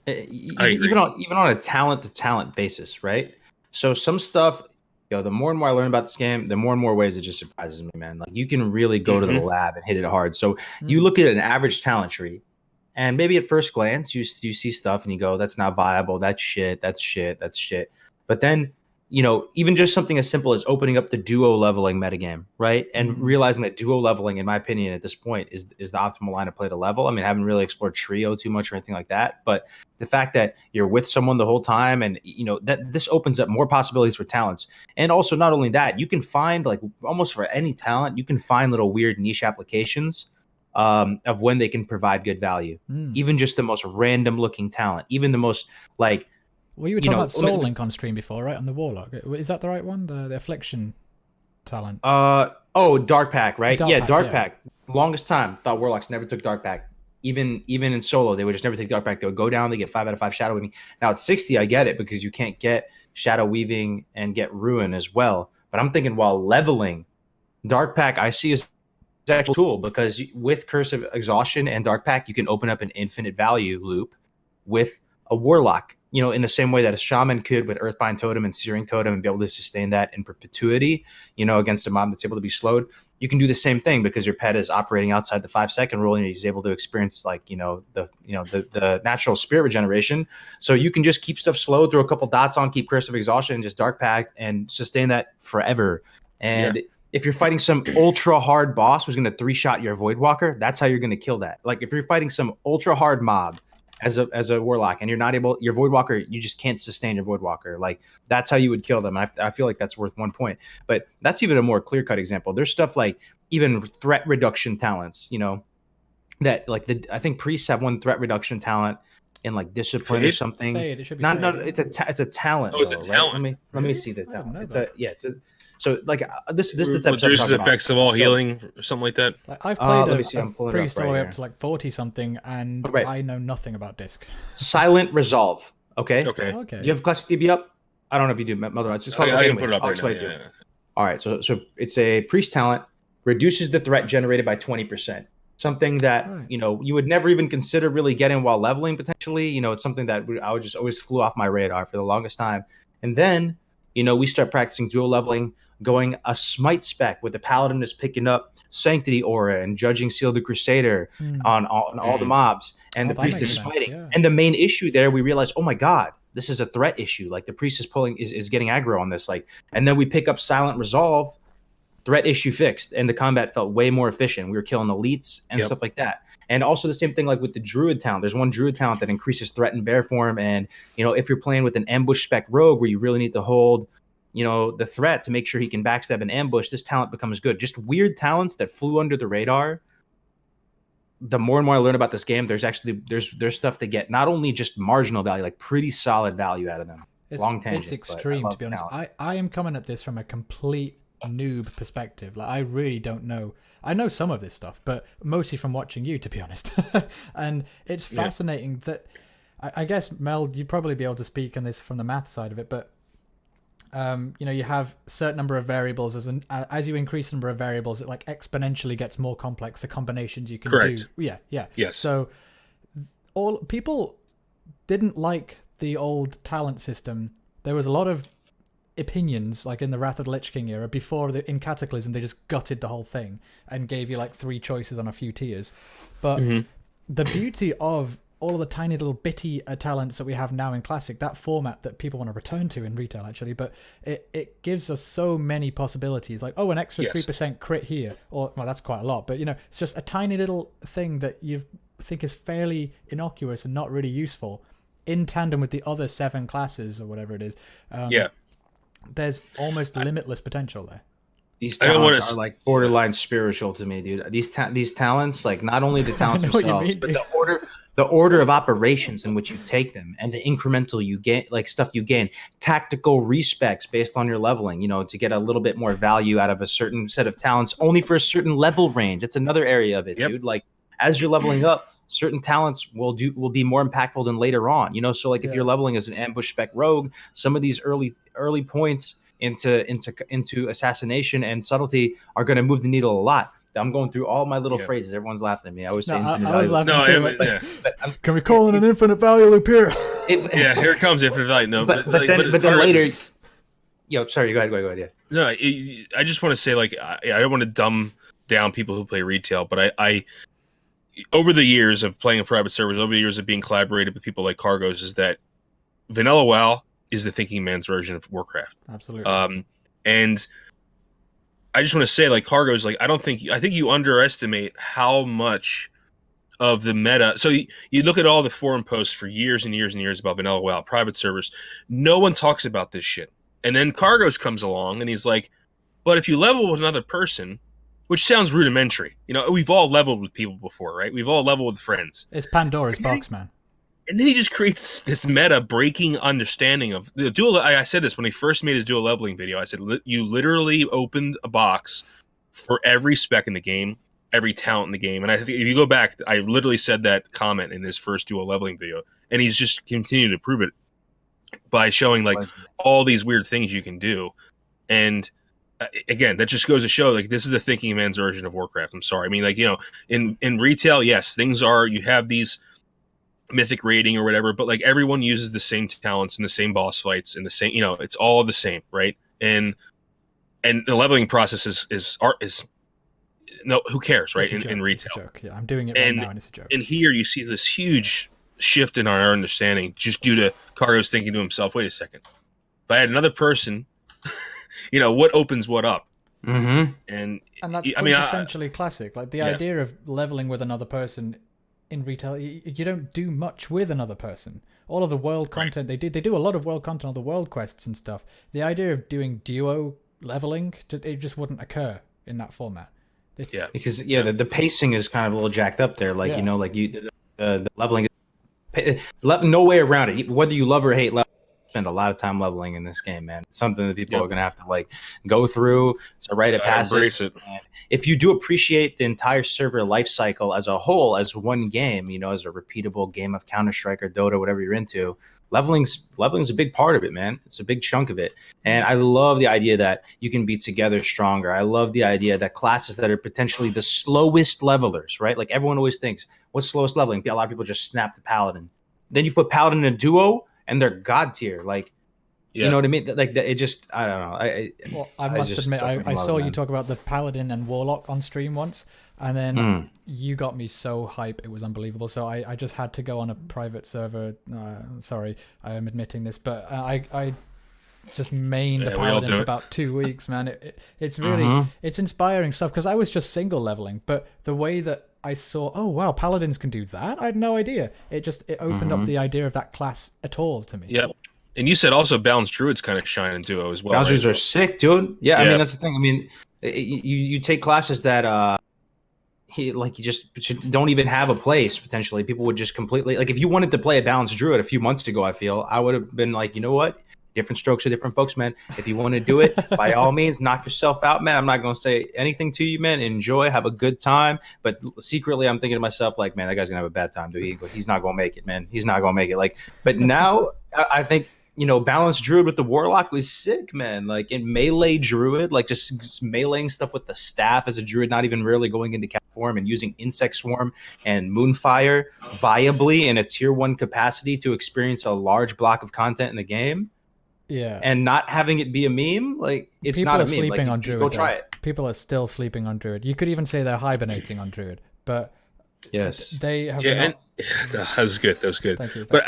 I agree. even on a talent to talent basis, right? So some stuff, the more and more I learn about this game, the more and more ways it just surprises me, man. Like you can really go to the lab and hit it hard. So you look at an average talent tree, and maybe at first glance you see stuff and you go, "That's not viable. That's shit. That's shit. That's shit." But then even just something as simple as opening up the duo leveling metagame, right? And realizing that duo leveling, in my opinion, at this point is the optimal line to play to level. I mean, I haven't really explored trio too much or anything like that, but the fact that you're with someone the whole time and that this opens up more possibilities for talents. And also not only that, you can find like almost for any talent, you can find little weird niche applications of when they can provide good value. Even just the most random looking talent, even the most like, well, you were talking about Soul Link on stream before, right? On the Warlock. Is that the right one? The Affliction talent. Dark Pack, right? Dark yeah. Pack. Longest time thought Warlocks never took Dark Pack. Even in solo, they would just never take Dark Pack. They would go down, they get 5 out of 5 Shadow Weaving. Now at 60, I get it because you can't get Shadow Weaving and get Ruin as well. But I'm thinking while leveling, Dark Pack I see as an actual tool because with Curse of Exhaustion and Dark Pack, you can open up an infinite value loop with a Warlock. In the same way that a shaman could with Earthbind Totem and Searing Totem and be able to sustain that in perpetuity, against a mob that's able to be slowed. You can do the same thing because your pet is operating outside the 5-second rule and he's able to experience the natural spirit regeneration. So you can just keep stuff slow, throw a couple dots on, keep Curse of Exhaustion, and just Dark Pact and sustain that forever. And if you're fighting some ultra hard boss who's going to 3-shot your Voidwalker, that's how you're going to kill that. Like if you're fighting some ultra hard mob as a Warlock and you're not able, your Voidwalker, you just can't sustain your Voidwalker. Like that's how you would kill them. I feel like that's worth 1 point, but that's even a more clear cut example. There's stuff like even threat reduction talents, that like I think priests have one threat reduction talent in like discipline or something. Fade. It should be Not, fade. it's a talent. Oh, it's a though, talent. Right? Let me see the I didn't talent. know So like this is the type of stuff I'm reduces talking about. effects of all So- healing or something like that. Like, I've let played me see, I'm a pulling it up priest all the right way here. up to like 40 something, and Right. I know nothing about disc. Silent Resolve. Okay. Okay. Okay. You have Classic DB up? I don't know if you do, Melderon. It's just called. I can anyway, put it up I'll right explain now. it to you. Yeah. All right. So it's a priest talent, reduces the threat generated by 20%. Something that Right. you would never even consider really getting while leveling potentially. It's something that I would just always flew off my radar for the longest time. And then we start practicing dual leveling. going a smite spec where the paladin is picking up sanctity aura and judging Seal the Crusader on all the mobs, and Oh, the that priest makes is sense, smiting. yeah. And the main issue there, we realize, oh my god, this is a threat issue. Like the priest is getting aggro on this. Like, and then we pick up Silent Resolve, threat issue fixed, and the combat felt way more efficient. We were killing elites and stuff like that. And also the same thing like with the druid talent. There's one druid talent that increases threat in bear form, and if you're playing with an ambush spec rogue where you really need to hold the threat to make sure he can backstab an ambush, this talent becomes good. Just weird talents that flew under the radar. The more and more I learn about this game, there's stuff to get not only just marginal value, like pretty solid value out of them. Long tangent. It's extreme, to be honest. I am coming at this from a complete noob perspective. Like, I really don't know. I know some of this stuff, but mostly from watching you, to be honest. And it's fascinating that I guess, Mel, you'd probably be able to speak on this from the math side of it, but you have a certain number of variables. As you increase the number of variables, it like exponentially gets more complex, the combinations you can do. Yeah. Yes. So all people didn't like the old talent system. There was a lot of opinions, like in the Wrath of the Lich King era. Before in Cataclysm, they just gutted the whole thing and gave you like 3 choices on a few tiers. But the beauty of all of the tiny little bitty talents that we have now in Classic, that format that people want to return to in retail, actually, but it gives us so many possibilities. Like, an extra 3% crit here, or well, that's quite a lot, but it's just a tiny little thing that you think is fairly innocuous and not really useful, in tandem with the other 7 classes or whatever it is. There's almost limitless potential there. These talents are like borderline spiritual to me, dude. These talents, like not only the talents themselves, but the order of operations in which you take them, and the incremental you get, like stuff you gain, tactical respecs based on your leveling, to get a little bit more value out of a certain set of talents only for a certain level range. It's another area of it, dude. Like as you're leveling up, certain talents will be more impactful than later on, so like if you're leveling as an ambush spec rogue, some of these early points into assassination and subtlety are going to move the needle a lot. I'm going through all my little phrases. Everyone's laughing at me. I always say infinite value. I was laughing too. But can we call it an infinite value loop here? Here it comes, infinite value. No, but then later. Sorry, go ahead. Yeah. No, I just want to say, like, I don't want to dumb down people who play retail, but I over the years of playing in private servers, over the years of being collaborated with people like Kargoz, is that vanilla WoW is the thinking man's version of Warcraft. Absolutely. And I just want to say, like, Kargoz, like, I think you underestimate how much of the meta. So you look at all the forum posts for years and years and years about vanilla WoW, private servers. No one talks about this shit. And then Kargoz comes along and he's like, but if you level with another person, which sounds rudimentary. We've all leveled with people before, right? We've all leveled with friends. It's Pandora's box, man. And then he just creates this meta-breaking understanding of the dual. I said this when he first made his dual leveling video. I said, you literally opened a box for every spec in the game, every talent in the game. And I think if you go back, I literally said that comment in his first dual leveling video. And he's just continued to prove it by showing, like, all these weird things you can do. And again, that just goes to show, like, this is the thinking man's version of Warcraft. I'm sorry. I mean, like, in retail, yes, things are, you have these mythic rating or whatever, but like everyone uses the same talents and the same boss fights and the same, it's all the same, right? And the leveling process is no, who cares, right? In retail, it's a joke. Yeah, I'm doing it right now, and it's a joke. And here you see this huge shift in our understanding, just due to Kargoz thinking to himself, "Wait a second, if I had another person, what opens what up?" Mm-hmm. And that's essentially Classic. Like the idea of leveling with another person in retail, you don't do much with another person. All of the world content they do a lot of world content, all the world quests and stuff. The idea of doing duo leveling, it just wouldn't occur in that format. Because the pacing is kind of a little jacked up there. Like the leveling, no way around it. Whether you love or hate leveling, spend a lot of time leveling in this game, man. It's something that people are gonna have to like go through. It's a rite of passage. Embrace it. And if you do appreciate the entire server life cycle as a whole, as one game, as a repeatable game of Counter-Strike or Dota, whatever you're into, leveling's a big part of it, man. It's a big chunk of it. And I love the idea that you can be together stronger. I love the idea that classes that are potentially the slowest levelers, right? Like everyone always thinks, what's slowest leveling? A lot of people just snap to Paladin. Then you put Paladin in a duo, and they're god tier. Like You know what I mean? Like that, it just I don't know. Well, I must admit, I saw you talk about the Paladin and Warlock on stream once, and then you got me so hype, it was unbelievable. So I just had to go on a private server. Sorry, I am admitting this, but I just mained the Paladin for about 2 weeks, man. It's really it's inspiring stuff because I was just single leveling, but the way that I saw, oh wow, Paladins can do that, I had no idea. It opened up the idea of that class at all to me. Yep. And you said also balanced druids kind of shine in duo as well. Balanced druids are sick, dude. Yeah, I mean that's the thing. I mean, you take classes that you just don't even have a place potentially. People would just completely like if you wanted to play a balanced druid a few months ago. I feel I would have been like, you know what? Different strokes for different folks, man. If you want to do it, by all means, knock yourself out, man. I'm not going to say anything to you, man. Enjoy, have a good time. But secretly, I'm thinking to myself, like, man, that guy's going to have a bad time, dude. He's not going to make it, man. He's not going to make it. Like, but now I think, balanced druid with the warlock was sick, man. Like in melee druid, like just meleeing stuff with the staff as a druid, not even really going into cat form and using insect swarm and moonfire viably in a tier 1 capacity to experience a large block of content in the game. Yeah, and not having it be a meme, like it's people not a are meme. Sleeping like, on Druid. Go try it. People are still sleeping on Druid. You could even say they're hibernating on Druid, but yes, they have. And that was good. That was good. Thank you. But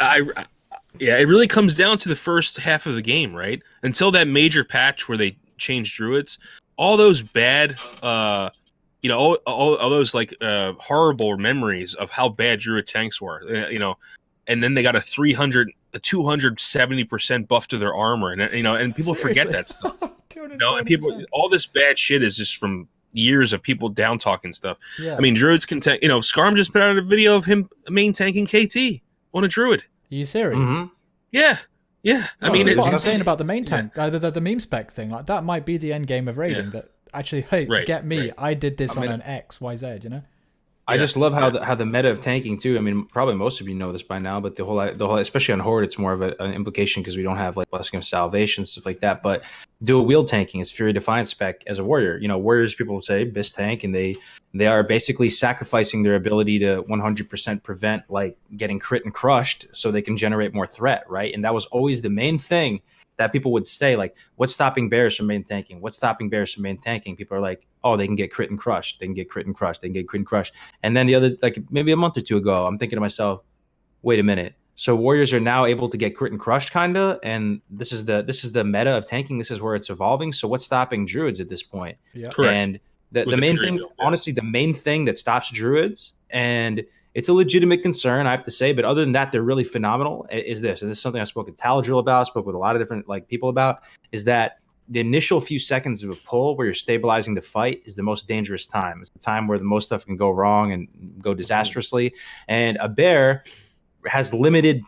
it really comes down to the first half of the game, right? Until that major patch where they changed druids, all those bad, all those like horrible memories of how bad druid tanks were, and then they got a 270% buff to their armor, and and people forget that stuff. And people, all this bad shit is just from years of people down talking stuff. Yeah. I mean, druids can tank. Scarm just put out a video of him main tanking KT on a druid. Are you serious? Mm-hmm. Yeah. I mean, it's what I'm saying about the main tank, the meme spec thing. Like that might be the end game of raiding. Yeah. That actually, get me. Right. I did this on an XYZ. I just love how the meta of tanking too. I mean, probably most of you know this by now, but the whole especially on Horde, it's more of an implication because we don't have like Blessing of Salvation stuff like that. But dual wield tanking is Fury Defiant spec as a warrior. Warriors, people say BIS tank, and they are basically sacrificing their ability to 100% prevent like getting crit and crushed so they can generate more threat, right? And that was always the main thing that people would say, like, what's stopping bears from main tanking? What's stopping bears from main tanking? People are like, oh, they can get crit and crushed. They can get crit and crushed. They can get crit and crushed. And then the other, like maybe a month or two ago, I'm thinking to myself, wait a minute. So warriors are now able to get crit and crushed, kinda, and this is the meta of tanking. This is where it's evolving. So what's stopping druids at this point? Yeah, correct. And the main thing, honestly, the main thing that stops druids, and it's a legitimate concern, I have to say, but other than that, they're really phenomenal, is this. And this is something I spoke with Taladrill about, spoke with a lot of different like people about, is that the initial few seconds of a pull where you're stabilizing the fight is the most dangerous time. It's the time where the most stuff can go wrong and go disastrously. And a bear has limited,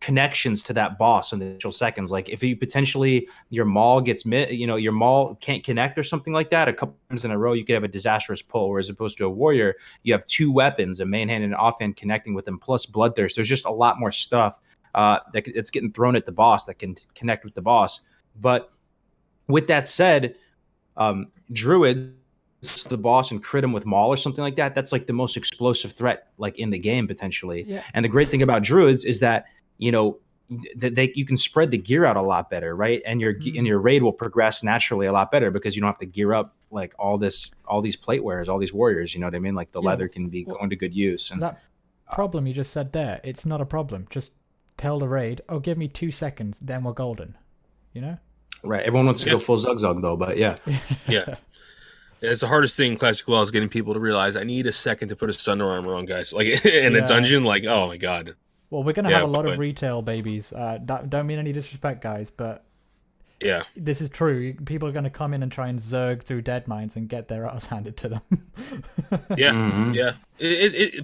connections to that boss in the initial seconds. Like if you potentially your maul gets your maul can't connect or something like that a couple times in a row, you could have a disastrous pull. Whereas opposed to a warrior, you have two weapons, a main hand and an offhand, connecting with them, plus bloodthirst. There's just a lot more stuff that's getting thrown at the boss that can connect with the boss. But with that said, druids, the boss, and crit him with maul or something like that, that's like the most explosive threat like in the game potentially. Yeah. And the great thing about druids is that you can spread the gear out a lot better, right? And your raid will progress naturally a lot better because you don't have to gear up like all these plate wearers, all these warriors. You know what I mean? Like the leather can be going to good use. And that problem you just said there, it's not a problem. Just tell the raid, oh, give me 2 seconds, then we're golden. Right. Everyone wants to go full Zug though, but yeah. Yeah. It's the hardest thing in Classic WoW is getting people to realize I need a second to put a Sunder armor on, guys. Like in a dungeon, like, oh my god. Well, we're gonna have a lot of retail babies. Don't mean any disrespect, guys, but yeah, this is true. People are gonna come in and try and zerg through dead mines and get their ass handed to them. Yeah, yeah.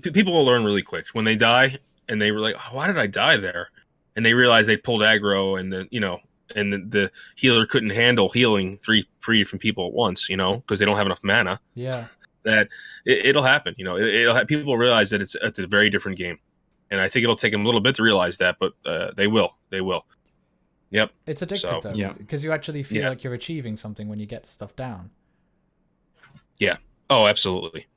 People will learn really quick when they die, and they were like, oh, "Why did I die there?" And they realize they pulled aggro, and the healer couldn't handle healing three from people at once, because they don't have enough mana. Yeah, that it'll happen. People will realize that it's a very different game. And I think it'll take them a little bit to realize that, but they will. They will. Yep. It's addictive, though, because you actually feel like you're achieving something when you get stuff down. Yeah. Oh, absolutely.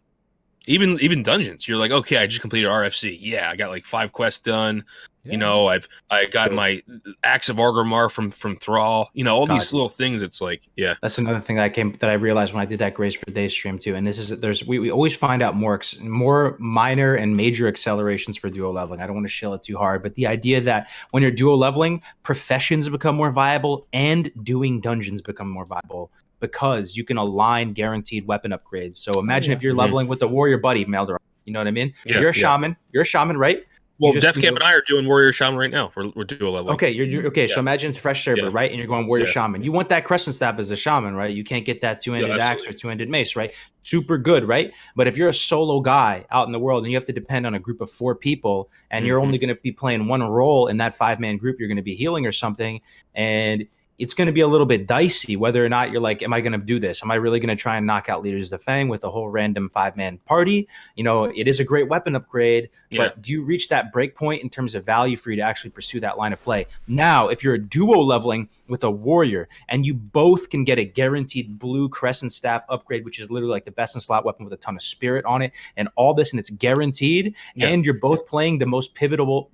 Even dungeons. You're like, okay, I just completed RFC. Yeah, I got like 5 quests done. Yeah. You know, I got my Axe of Argomar from Thrall. You know, all these God. little things. It's like, yeah, That's another thing that I realized when I did that Grace for Days stream too. And this is we always find out more minor and major accelerations for duo leveling. I don't want to shill it too hard, but the idea that when you're duo leveling, professions become more viable and doing dungeons become more viable because you can align guaranteed weapon upgrades. So imagine if you're leveling with a warrior buddy, Melderon. You know what I mean? Yeah, You're a shaman. You're a shaman, right? Well, Def Camp and I are doing Warrior Shaman right now. We're duo leveling. Okay, you're okay. So imagine it's a fresh server, Yeah. right? And you're going Warrior Shaman. You want that Crescent Staff as a shaman, right? You can't get that two-handed axe or two-handed mace, right? Super good, right? But if you're a solo guy out in the world and you have to depend on a group of 4 people and you're only going to be playing one role in that 5-man group, you're going to be healing or something, and it's going to be a little bit dicey whether or not you're like, am I going to do this? Am I really going to try and knock out Leaders of the Fang with a whole random 5-man party? You know, it is a great weapon upgrade, but do you reach that break point in terms of value for you to actually pursue that line of play? Now, if you're a duo leveling with a warrior and you both can get a guaranteed blue Crescent Staff upgrade, which is literally like the best in slot weapon with a ton of spirit on it and all this, and it's guaranteed, and you're both playing the most pivotal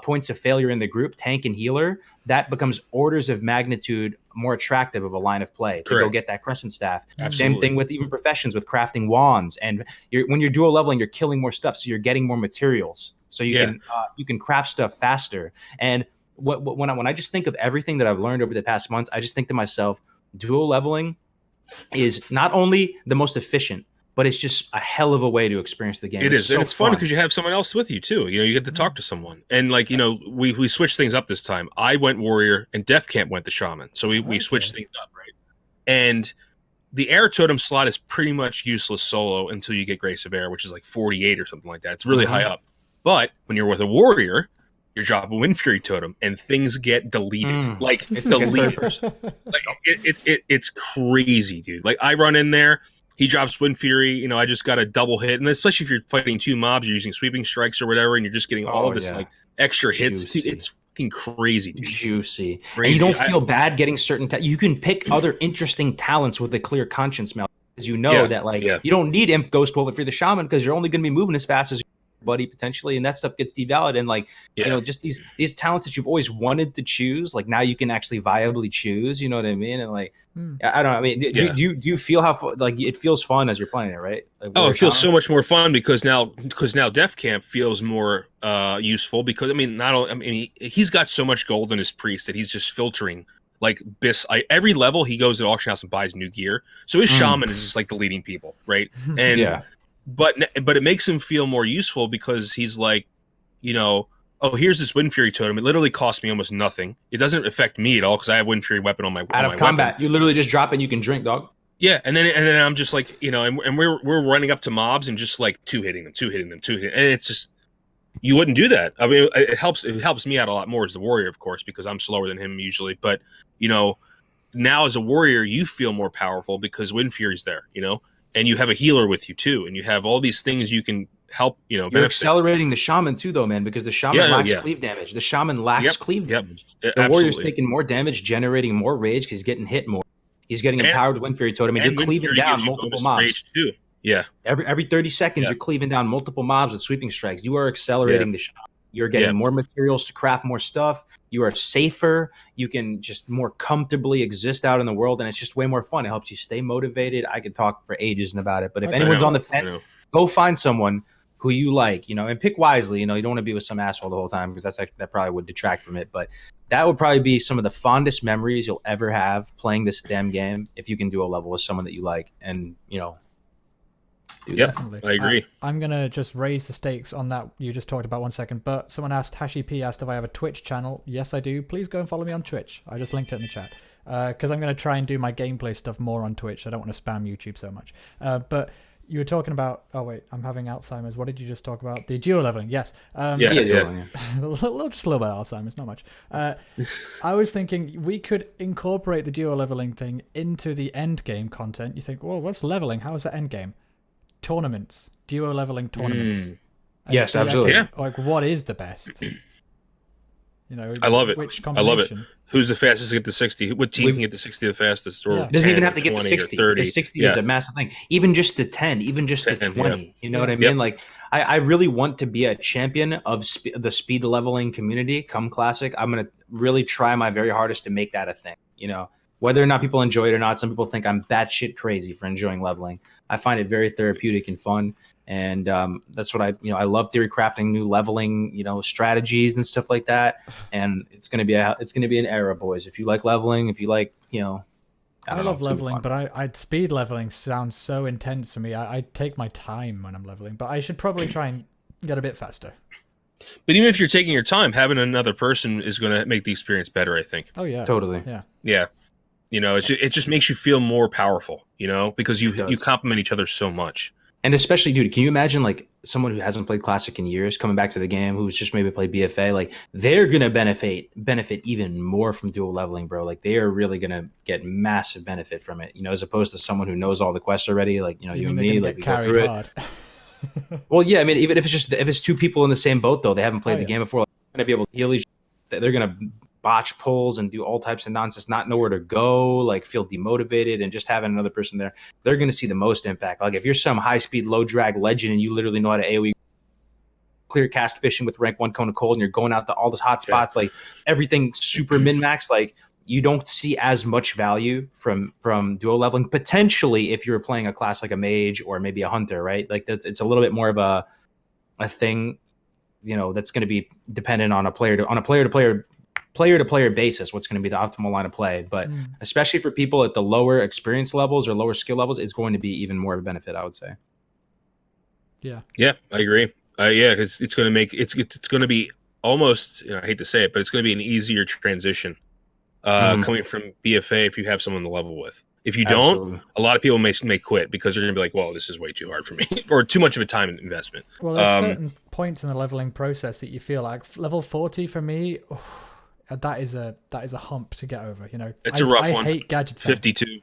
points of failure in the group, tank and healer, that becomes orders of magnitude more attractive of a line of play to go get that Crescent Staff. Absolutely. Same thing with even professions with crafting wands. And when you're dual leveling, you're killing more stuff, so you're getting more materials. So you can craft stuff faster. And when I just think of everything that I've learned over the past months, I just think to myself, dual leveling is not only the most efficient, but it's just a hell of a way to experience the game. It is, and it's fun because you have someone else with you too. You know, you get to talk to someone, and like, you know, we switched things up this time. I went warrior, and Def Camp went the shaman, so we switched things up, right? And the air totem slot is pretty much useless solo until you get Grace of Air, which is like 48 or something like that. It's really high up. But when you're with a warrior, you drop a Wind Fury totem, and things get deleted. Like it's deleted. Like it's crazy, dude. Like I run in there. He drops Wind Fury, you know, I just got a double hit. And especially if you're fighting 2 mobs, you're using sweeping strikes or whatever, and you're just getting all of this like extra hits. Dude, it's fucking crazy, dude. Juicy. Crazy. And you don't feel bad getting certain you can pick other interesting talents with a clear conscience, Mel. Because you know that like you don't need Imp Ghost Wolf if you're the shaman, because you're only going to be moving as fast as buddy potentially, and that stuff gets devalued. And like you know, just these talents that you've always wanted to choose, like now you can actually viably choose, you know what I mean? And like I don't know, I mean, do you feel how like it feels fun as you're playing it, right? Like, it feels so much more fun because now Def Camp feels more useful, because I mean he's got so much gold in his priest that he's just filtering like every level he goes to the auction house and buys new gear, so his shaman is just like deleting people, right? And but it makes him feel more useful because he's like, you know, oh, here's this Wind Fury totem. It literally costs me almost nothing. It doesn't affect me at all because I have Wind Fury weapon on my out of combat. Weapon. You literally just drop it and you can drink, dog. Yeah, and then I'm just like, you know, and we're running up to mobs and just like two hitting them, and it's just, you wouldn't do that. I mean, it helps me out a lot more as the warrior, of course, because I'm slower than him usually. But you know, now as a warrior, you feel more powerful because Wind Fury's there, you know. And you have a healer with you too, and you have all these things you can help. You know, you're accelerating the shaman too, though, man, because the shaman lacks cleave damage. The shaman lacks cleave damage. The warrior's taking more damage, generating more rage because he's getting hit more. He's getting empowered with Wind Fury totem, and you're cleaving down multiple mobs. Too. Yeah, every 30 seconds, you're cleaving down multiple mobs with sweeping strikes. You are accelerating the shaman. You're getting more materials to craft more stuff. You are safer. You can just more comfortably exist out in the world, and it's just way more fun. It helps you stay motivated. I could talk for ages about it, but if anyone's on the fence, go find someone who you like, you know, and pick wisely. You know, you don't want to be with some asshole the whole time, because that probably would detract from it. But that would probably be some of the fondest memories you'll ever have playing this damn game, if you can do a level with someone that you like, and you know. I agree. I'm going to just raise the stakes on that you just talked about 1 second, but someone asked, Hashi P asked if I have a Twitch channel. Yes, I do. Please go and follow me on Twitch. I just linked it in the chat. Because I'm going to try and do my gameplay stuff more on Twitch. I don't want to spam YouTube so much. But you were talking about, oh wait, I'm having Alzheimer's. What did you just talk about? The duo leveling, yes. Yeah. Just a little bit of Alzheimer's, not much. I was thinking we could incorporate the duo leveling thing into the end game content. You think, well, what's leveling? How is that end game? Tournaments, duo leveling tournaments. Yes, absolutely. Like, what is the best? I love it. which I love it. combination. Who's the fastest to get to 60? What team can We've get to 60 the fastest? Or Yeah. It doesn't 10 even or have to get to 20 or 60 30? because 60 is Yeah. a massive thing. Even just to 10, even just to 10, 20. You know what I Yeah. mean? Yep. Like, I really want to be a champion of the speed leveling community come Classic. I'm going to really try my very hardest to make that a thing. Whether or not people enjoy it or not, some people think I'm batshit crazy for enjoying leveling. I find it very therapeutic and fun. And that's what I love theory crafting new leveling, strategies and stuff like that. And it's gonna be an era, boys. If you like leveling, if you like, I I don't know, love it's gonna be leveling, fun. but I speed leveling sounds so intense for me. I take my time when I'm leveling, but I should probably try and get a bit faster. But even if you're taking your time, having another person is going to make the experience better, I think. Oh yeah, Totally, yeah. Yeah. It just makes you feel more powerful, because it you does. complement each other so much. And especially, dude, can you imagine like someone who hasn't played Classic in years coming back to the game, who's just maybe played BFA? Like they're gonna benefit even more from dual leveling, bro. Like they are really gonna get massive benefit from it, as opposed to someone who knows all the quests already, like You you mean and they're me, gonna like get we go carried through it. hard? Well, yeah, I mean, even if it's two people in the same boat though, they haven't Oh played the yeah. game before, like, they're gonna be able to heal each. They're gonna botch pulls and do all types of nonsense, not know where to go, like feel demotivated, and just having another person there, they're gonna see the most impact. Like if you're some high speed, low drag legend and you literally know how to AOE clear cast fishing with rank 1 cone of cold and you're going out to all those hot Yeah. spots, like everything super min max, like you don't see as much value from dual leveling potentially if you're playing a class like a mage or maybe a hunter, right? Like it's a little bit more of a thing, that's going to be dependent on a player to player basis, what's going to be the optimal line of play. But especially for people at the lower experience levels or lower skill levels, it's going to be even more of a benefit, I would say. Yeah. Yeah, I agree. Yeah, because it's going to make it's going to be almost. I hate to say it, but it's going to be an easier transition coming from BFA if you have someone to level with. If you don't, Absolutely. a lot of people may quit because they're going to be like, "Well, this is way too hard for me," or too much of a time investment. Well, there's certain points in the leveling process that you feel like level 40 for me. That is a hump to get over. It's a rough I one. hate gadgets. 52.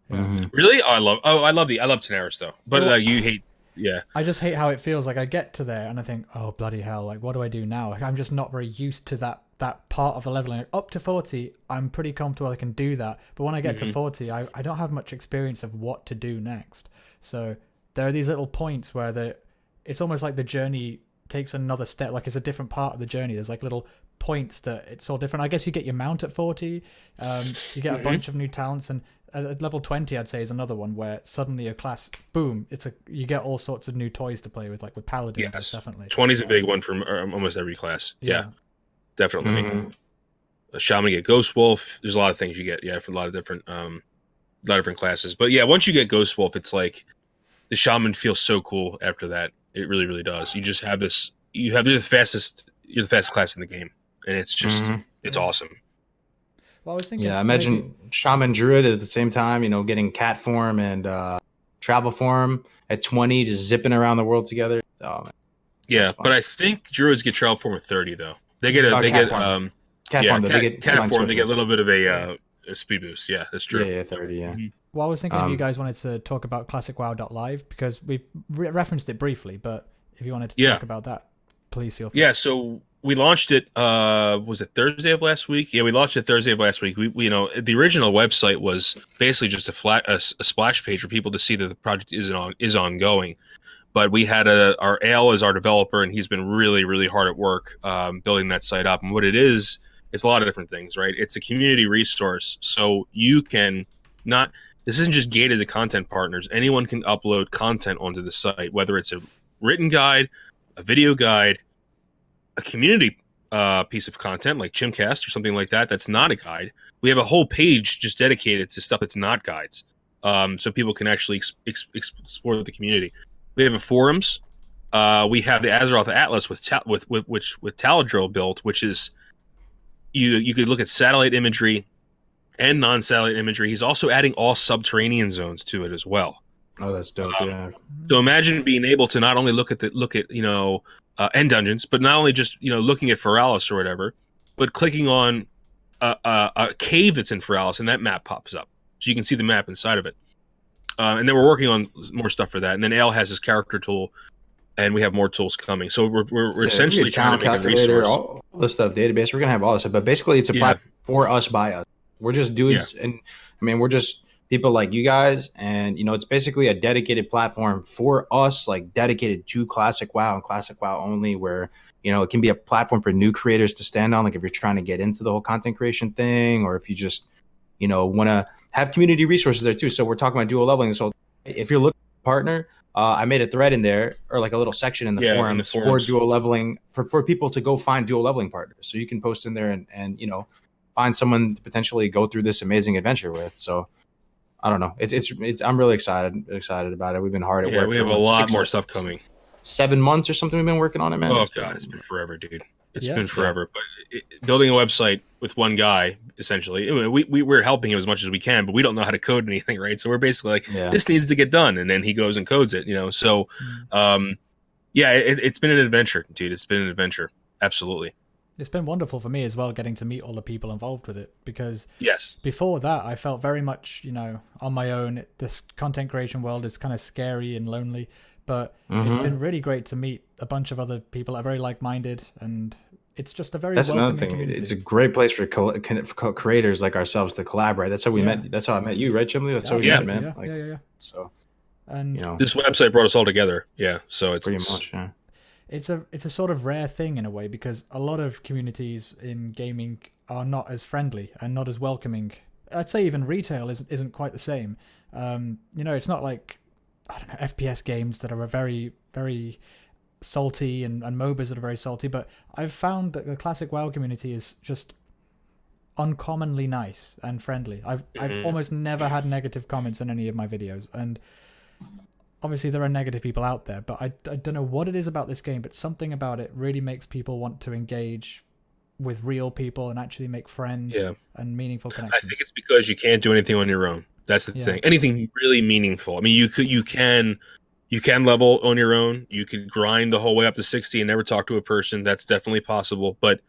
Yeah. Really? I love Tanaris though, but Well, you hate. Yeah. I just hate how it feels. Like I get to there and I think, oh bloody hell! Like what do I do now? I'm just not very used to that part of the leveling. Up to 40, I'm pretty comfortable. I can do that. But when I get to 40, I don't have much experience of what to do next. So there are these little points where it's almost like the journey takes another step. Like it's a different part of the journey. There's like little points that it's all different. I guess you get your mount at 40. You get a bunch of new talents, and at level 20, I'd say, is another one where suddenly a class, boom, you get all sorts of new toys to play with, like with paladins. Yes. Definitely. 20 is a big one for almost every class. Yeah, definitely. A shaman, you get Ghost Wolf. There's a lot of things you get. Yeah, for a lot of different classes. But yeah, once you get Ghost Wolf, it's like the shaman feels so cool after that. It really, really does. You just have this. You're the fastest class in the game, and it's just it's awesome. Well, I was thinking. Yeah, I imagine shaman druid at the same time, getting cat form and travel form at 20, just zipping around the world together. Oh man. Yeah, but I think druids get travel form at 30 though. They get cat form. Cat form. They get a little bit of a speed boost. Yeah, that's true. Yeah, 30. Yeah. Well, I was thinking if you guys wanted to talk about ClassicWow.live because we've referenced it briefly, but if you wanted to talk about that, please feel free. Yeah, so we launched it. Was it Thursday of last week? Yeah, we launched it Thursday of last week. We the original website was basically just a splash page for people to see that the project is ongoing. But we had our Ale as our developer, and he's been really, really hard at work building that site up. And what it is, it's a lot of different things, right? It's a community resource, so you can not. This isn't just gated to content partners. Anyone can upload content onto the site, whether it's a written guide, a video guide, a community piece of content like CHIMcast or something like that. That's not a guide. We have a whole page just dedicated to stuff that's not guides, so people can actually explore the community. We have forums. We have the Azeroth Atlas with Taladrill built, which is you could look at satellite imagery and non-satellite imagery. He's also adding all subterranean zones to it as well. Oh, that's dope. Yeah. So imagine being able to not only look at end dungeons, but not only just looking at Feralis or whatever, but clicking on a cave that's in Feralis, and that map pops up, so you can see the map inside of it. And then we're working on more stuff for that. And then Ale has his character tool, and we have more tools coming. So we're Yeah, essentially trying talent to make a calculator, resource. all the stuff, database. We're gonna have all this stuff, but basically, it's a platform for us by us. We're just dudes, and I mean, we're just people like you guys, and it's basically a dedicated platform for us, like dedicated to Classic WoW and Classic WoW only, where it can be a platform for new creators to stand on, like if you're trying to get into the whole content creation thing, or if you just want to have community resources there too. So we're talking about dual leveling. So if you're looking for a partner, I made a thread in there, or like a little section in the forums for dual leveling, for people to go find dual leveling partners. So you can post in there and find someone to potentially go through this amazing adventure with. So I don't know. It's I'm really excited about it. We've been hard at work. We have a lot more stuff coming. 7 months or something we've been working on it, man. Oh God, it's been forever, dude. It's been forever. But building a website with one guy, essentially, we're helping him as much as we can, but we don't know how to code anything, right? So we're basically like, this needs to get done, and then he goes and codes it, So, it's been an adventure, dude. It's been an adventure, absolutely. It's been wonderful for me as well, getting to meet all the people involved with it, because before that, I felt very much, on my own. This content creation world is kind of scary and lonely, but it's been really great to meet a bunch of other people that are very like-minded, and it's just a very that's welcoming another thing. community. It's a great place for creators like ourselves to collaborate. That's how we met. That's how I met you, right, Chimley? That's how we met, man. Yeah. So, and this website brought us all together. Yeah, so it's pretty much. Yeah. It's a sort of rare thing in a way, because a lot of communities in gaming are not as friendly and not as welcoming. I'd say even retail isn't quite the same. It's not like, I don't know, FPS games that are very, very salty and MOBAs that are very salty, but I've found that the classic WoW community is just uncommonly nice and friendly. I've almost never had negative comments in any of my videos, and obviously there are negative people out there, but I don't know what it is about this game, but something about it really makes people want to engage with real people and actually make friends and meaningful connections. I think it's because you can't do anything on your own. That's the thing. Anything really meaningful. I mean, you can level on your own. You could grind the whole way up to 60 and never talk to a person. That's definitely possible. But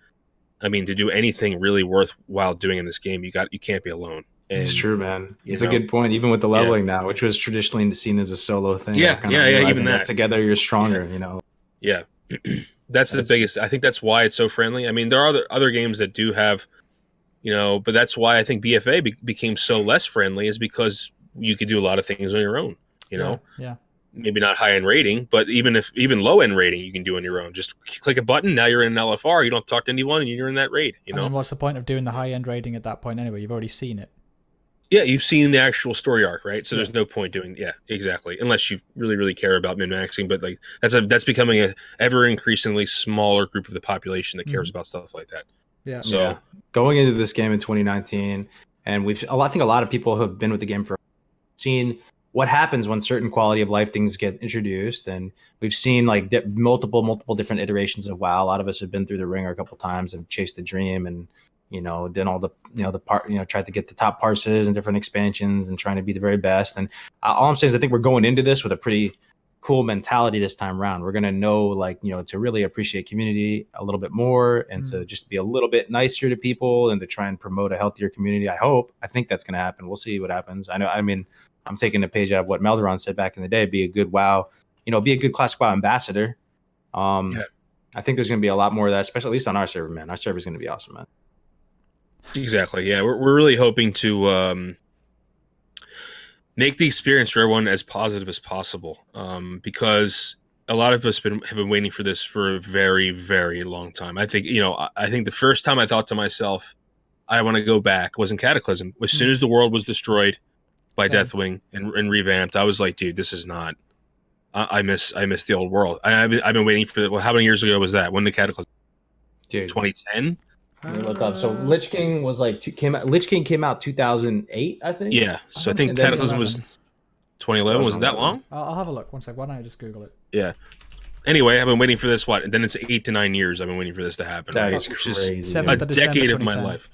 I mean, to do anything really worthwhile doing in this game, you can't be alone. And, it's true, man. It's a good point. Even with the leveling now, which was traditionally seen as a solo thing. Even that together you're stronger. Yeah, that's the biggest. I think that's why it's so friendly. I mean, there are other games that do have, but that's why I think BFA became so less friendly, is because you could do a lot of things on your own. Yeah. Maybe not high end rating, but even low end rating, you can do on your own. Just click a button. Now you're in an LFR. You don't talk to anyone, and you're in that raid. And what's the point of doing the high end rating at that point anyway? You've already seen it. Yeah, you've seen the actual story arc, right? So there's no point doing, exactly, unless you really, really care about min-maxing. But like that's becoming a ever increasingly smaller group of the population that cares about stuff like that. Yeah. So going into this game in 2019, and I think a lot of people who have been with the game for seen what happens when certain quality of life things get introduced, and we've seen like multiple different iterations of WoW. A lot of us have been through the ringer a couple times and chased the dream, and done all the tried to get the top parses and different expansions and trying to be the very best. And all I'm saying is I think we're going into this with a pretty cool mentality this time around. We're gonna know to really appreciate community a little bit more, and to just be a little bit nicer to people, and to try and promote a healthier community. I think that's gonna happen. We'll see what happens. I'm taking a page out of what Melderon said back in the day: be a good WoW, be a good classic WoW ambassador. I think there's gonna be a lot more of that, especially at least on our server, man. Our server's gonna be awesome, man. Exactly. Yeah, we're really hoping to make the experience for everyone as positive as possible, because a lot of us have been waiting for this for a very, very long time. I think the first time I thought to myself, I want to go back, was in Cataclysm. As soon as the world was destroyed by Deathwing and revamped, I was like, dude, this is not. I miss the old world. I've been waiting for that. Well, how many years ago was that? When the Cataclysm? Dude, 2010. Let me look up. So Lich King was Lich King came out 2008, I think. Yeah. So I think Cataclysm was 2011. Was it that long? I'll have a look. One sec. Why don't I just Google it? Yeah. Anyway, I've been waiting for this. And then it's 8 to 9 years I've been waiting for this to happen. That right? is crazy. A decade of my life.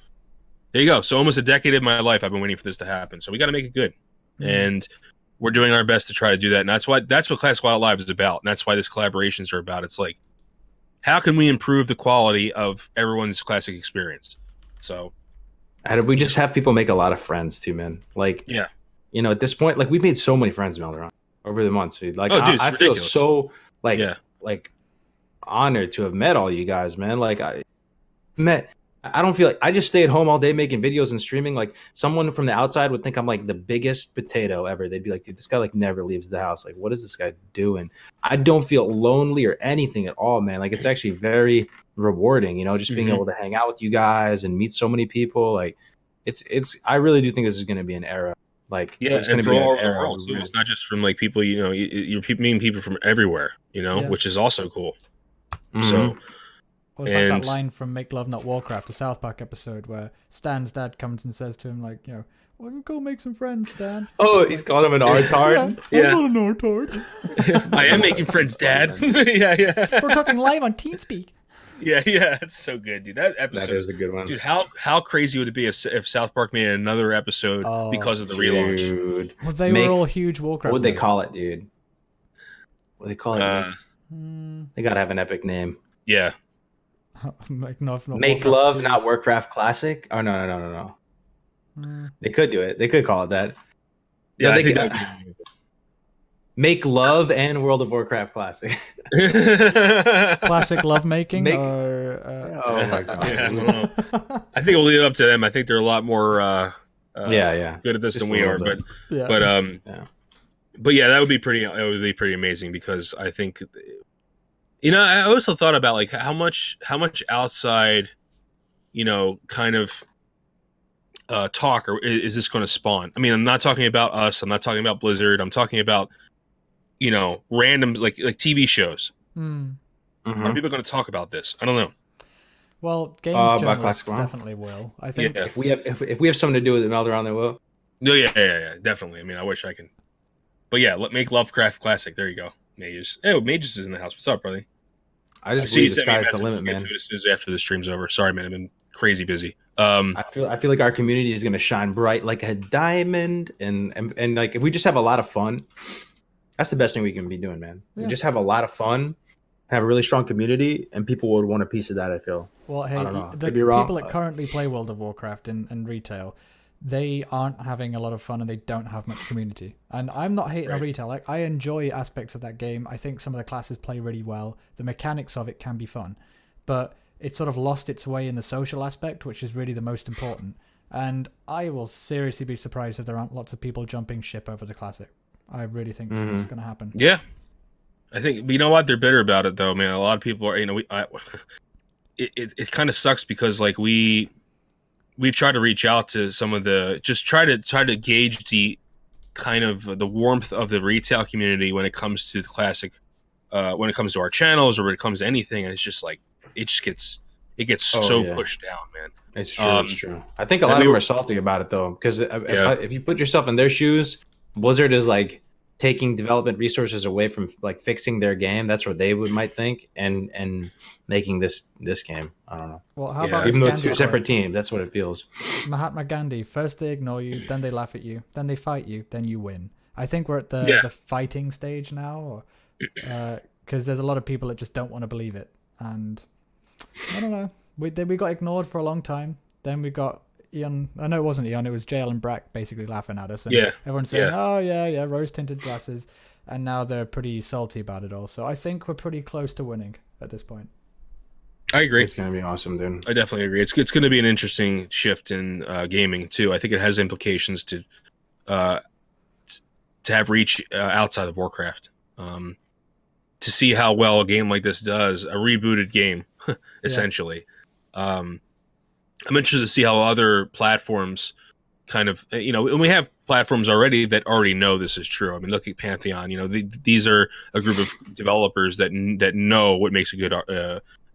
There you go. So almost a decade of my life I've been waiting for this to happen. So we got to make it good. And we're doing our best to try to do that. And that's what Classic WoW Live is about. And that's why these collaborations are about. It's like, how can we improve the quality of everyone's classic experience? So, and we just have people make a lot of friends too, man. Like, at this point, like we've made so many friends, Melderon, over the months. Dude. Like, dude, I feel so Yeah. like honored to have met all you guys, man. Like met. I don't feel like I just stay at home all day making videos and streaming. Like someone from the outside would think I'm like the biggest potato ever. They'd be like, dude, this guy like never leaves the house. Like, what is this guy doing? I don't feel lonely or anything at all, man. Like it's actually very rewarding, you know, just being able to hang out with you guys and meet so many people. Like it's I really do think this is gonna be an era. Like Yeah, it's and gonna from be an all over the era. world too. It's not just from like people, you know, you're meeting people from everywhere, you know, Yeah. which is also cool. Mhm. So, Or it's like that and line from Make Love Not Warcraft, a South Park episode, where Stan's dad comes and says to him, like, you know, well, go make some friends, Stan. Oh, he's called him an artard. Yeah. I'm not an retard. I am making friends, Dad. Yeah. We're talking live on TeamSpeak. Yeah, it's so good, dude. That episode That is a good one. dude. How crazy would it be if South Park made another episode Oh, because of the relaunch? Dude. Well, they Make- were all huge Warcraft. What would they nerds. call it, dude? What do they call it? Hmm. They gotta have an epic name. Yeah, Make Love Not Make Warcraft Love, 2. not Warcraft Classic. Oh no. Hmm. They could do it. They could call it that. yeah. No, I they think could- that would Make Love and World of Warcraft Classic. be Classic lovemaking Make- or Oh my god. Yeah, I don't know. I think we'll leave it up to them. I think they're a lot more Yeah. good at this Just than a we are, little bit. yeah. but but yeah, that would be pretty amazing because I think, you know, I also thought about like how much outside, you know, kind of talk or is this going to spawn? I mean, I'm not talking about us. I'm not talking about Blizzard. I'm talking about, you know, random like TV shows. Hmm. Mhm. Are people going to talk about this? I don't know. Well, games About journalists Classic WoW? definitely will. I think. Yeah. If we have something to do with it, Melderon, they will. No, yeah, definitely. I mean, I wish I can. But yeah, make Lovecraft Classic. There you go. Mages. Hey, Mages is in the house. What's up, brother? I just see you believe the sent me a sky's the message. limit, We'll get man. to it as soon as after the stream's over. Sorry, man. I've been crazy busy. I feel like our community is gonna shine bright like a diamond, and like if we just have a lot of fun, that's the best thing we can be doing, man. Yeah. We just have a lot of fun, have a really strong community, and people would want a piece of that. I feel. Well, hey, I don't know. the Could be wrong, people that but- currently play World of Warcraft in retail, they aren't having a lot of fun and they don't have much community. And I'm not hating on Right. retail. Like, I enjoy aspects of that game. I think some of the classes play really well. The mechanics of it can be fun. But it sort of lost its way in the social aspect, which is really the most important. And I will seriously be surprised if there aren't lots of people jumping ship over the classic. I really think it's going to happen. Yeah, I think. But you know what? They're bitter about it, though, man. A lot of people are. You know, it kind of sucks because like we've tried to reach out to some of the just try to gauge the kind of the warmth of the retail community when it comes to the classic, when it comes to our channels or when it comes to anything. And it's just like it gets yeah. pushed down, man. It's true. It's true. I think a and lot of we them were- are salty about it though, because Yeah. if you put yourself in their shoes, Blizzard is like taking development resources away from like fixing their game. That's what they might think, and making this game. I don't know. Well, how Yeah. about Even this though it's two Gandhi separate quote? teams, that's what it feels. Mahatma Gandhi, first they ignore you, then they laugh at you, then they fight you, then you win. I think we're at the, Yeah. the fighting stage now, because there's a lot of people that just don't want to believe it. And I don't know. We got ignored for a long time. Then we got Eon. I know it wasn't Eon, it was JL and Brack basically laughing at us. And Yeah. everyone's saying, Yeah. oh, yeah, rose-tinted glasses. And now they're pretty salty about it all. So I think we're pretty close to winning at this point. I agree. It's gonna be awesome, dude. I definitely agree. It's going to be an interesting shift in gaming too. I think it has implications to have reach outside of Warcraft. To see how well a game like this does, a rebooted game, essentially. I'm interested to see how other platforms kind of, you know, and we have platforms already that already know this is true. I mean, look at Pantheon. You know, these are a group of developers that know what makes a good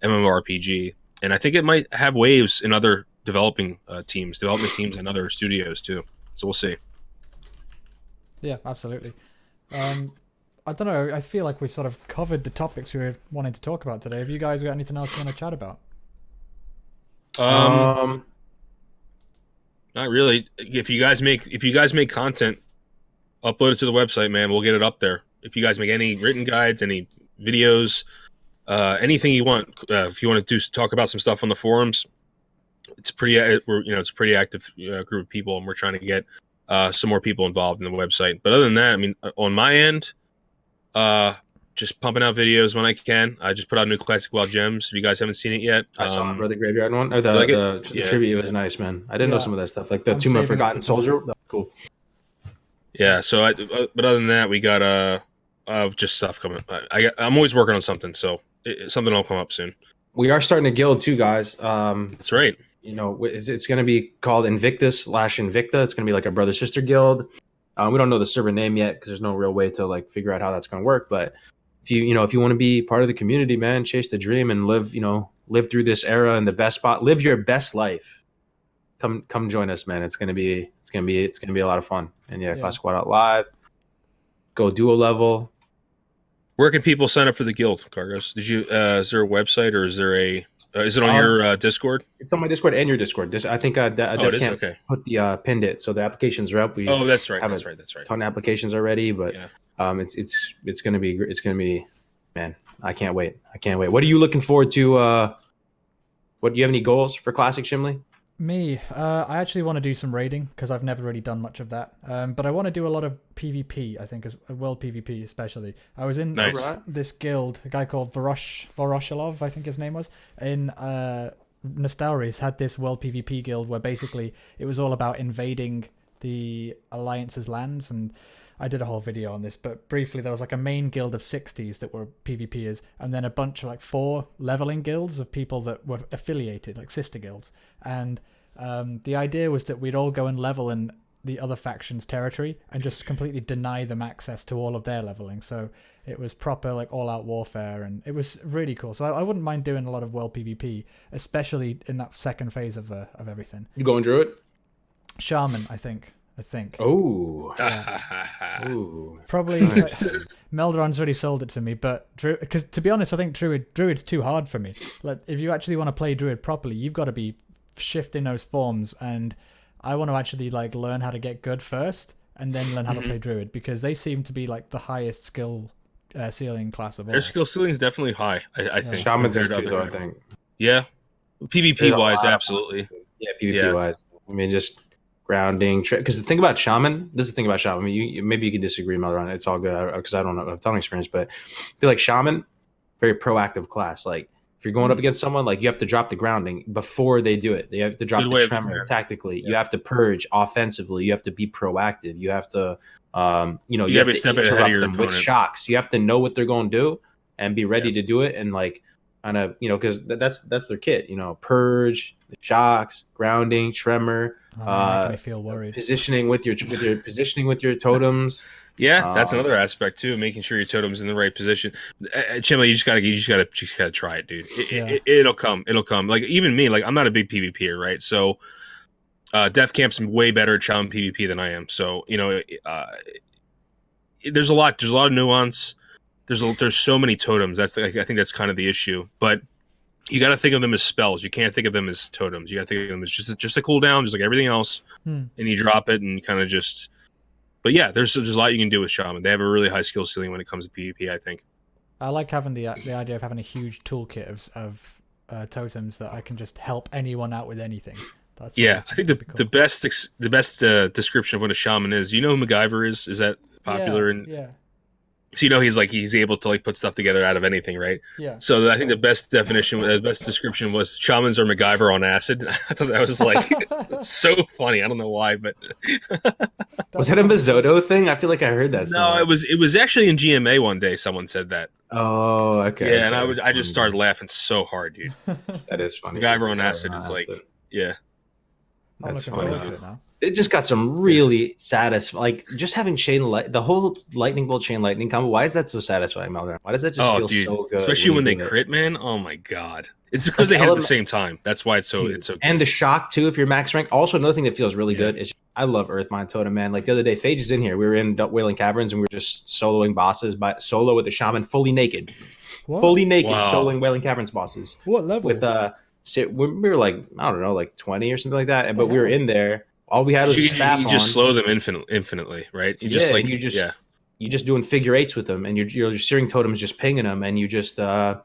MMORPG, and I think it might have waves in other development teams and other studios too. So we'll see. Yeah, absolutely. I don't know. I feel like we've sort of covered the topics we were wanting to talk about today. Have you guys got anything else you want to chat about? Not really. If you guys make content, upload it to the website, man. We'll get it up there. If you guys make any written guides, any videos, anything you want, if you want to talk about some stuff on the forums, it's it's a pretty active group of people, and we're trying to get some more people involved in the website. But other than that, I mean, on my end, just pumping out videos when I can. I just put out new Classic Wild Gems. If you guys haven't seen it yet, I saw Brother Graveyard one, or you like it? the Yeah. tribute was nice, man. I didn't know Yeah. some of that stuff, like the I'm Tomb of saving it Forgotten for Soldier. tomorrow. That was cool. Yeah. So, but other than that, we got just stuff coming. I'm always working on something, so something will come up soon. We are starting a guild too, guys. That's right. You know, it's going to be called Invictus/Invicta. It's going to be like a brother sister guild. We don't know the server name yet because there's no real way to like figure out how that's going to work. But if you want to be part of the community, man, chase the dream and live through this era in the best spot, live your best life. Come join us, man. It's gonna be a lot of fun. And yeah. Classic Wild Out Live. Go duo level. Where can people sign up for the guild, Kargoz? Did you? Is there a website or is there a? Is it on your Discord? It's on my Discord and your Discord. I think I it is? can't Okay. put the pinned it, so the applications are up. That's right. That's right. Ton of applications already, but Yeah. it's gonna be, man. I can't wait. What are you looking forward to? What do you have any goals for Classic Chimley? Me, I actually want to do some raiding because I've never really done much of that. But I want to do a lot of PvP. I think as world PvP especially. I was in this guild, a guy called Voroshalov, I think his name was, in Nostalries had this world PvP guild where basically it was all about invading the Alliance's lands, and I did a whole video on this, but briefly there was like a main guild of 60s that were PvPers, and then a bunch of like 4 leveling guilds of people that were affiliated, like sister guilds. And the idea was that we'd all go and level in the other faction's territory and just completely deny them access to all of their leveling. So it was proper like all-out warfare, and it was really cool. So I wouldn't mind doing a lot of world PvP, especially in that second phase of everything. You going Druid? Shaman, I think. Oh. Yeah. Ooh. Probably Melderon's already sold it to me, but because to be honest, I think Druid's too hard for me. Like, if you actually want to play Druid properly, you've got to be shifting those forms, and I want to actually like learn how to get good first, and then learn how to play Druid, because they seem to be like the highest skill ceiling class of all. Their skill ceiling is definitely high. I think Shaman's is too, though, I think. Yeah, PvP wise, absolutely. Yeah, PvP wise. I mean, just grounding, because the thing about Shaman, this is the thing about Shaman. I mean, maybe you can disagree, Melderon. It's all good because I don't have a ton of experience, but I feel like Shaman, very proactive class. Like if you're going up against someone, like you have to drop the grounding before they do it. They have to drop the tremor tactically. Yeah. You have to purge offensively. You have to be proactive. You have to, you have to step ahead of your them with opponent. shocks. You have to know what they're going to do and be ready to do it. And like kind of, because that's their kit. Purge, shocks, grounding, tremor. Making me feel worried. Positioning with your totems. Yeah, that's another aspect too. Making sure your totem's in the right position. Chimley, you just gotta try it, dude. It'll come. Like even me, like I'm not a big PvPer, right? So, Def Camp's way better at Shaman PvP than I am. So there's a lot of nuance. There's so many totems. I think that's kind of the issue, but. You got to think of them as spells. You can't think of them as totems. You got to think of them as just a cooldown, just like everything else. And you drop it and kind of just. But yeah, there's a lot you can do with Shaman. They have a really high skill ceiling when it comes to PvP, I think. I like having the idea of having a huge toolkit of totems that I can just help anyone out with anything. I think the best description of what a Shaman is. You know who MacGyver is? Is that popular? Yeah. So he's able to like put stuff together out of anything, right? Yeah. So I think the best description was shamans are MacGyver on acid. I thought that was like so funny. I don't know why, but was that a Mazzoto thing? I feel like I heard that. No, it was actually in GMA one day. Someone said that. Oh, okay. Yeah, and I just started laughing so hard, dude. That is funny. MacGyver on acid is like, yeah. That's funny. It just got some really satisfying, like just having the whole lightning bolt chain lightning combo. Why is that so satisfying, Melderon? Why does that just feel so good? Especially when they crit, man. Oh my god! It's because they hit at the same time. That's why it's so good. And the shock too, if you're max rank. Also, another thing that feels really good is I love Earthmind Totem, man. Like the other day, Phage is in here. We were in Wailing Caverns and we were just soloing bosses solo with the shaman, fully naked, soloing Wailing Caverns bosses. What level? With we were like I don't know, like 20 or something like that. But we were in there. All we had was staff. You just slow them infinitely, right? You just doing figure eights with them, and your searing totems just pinging them, and you just throw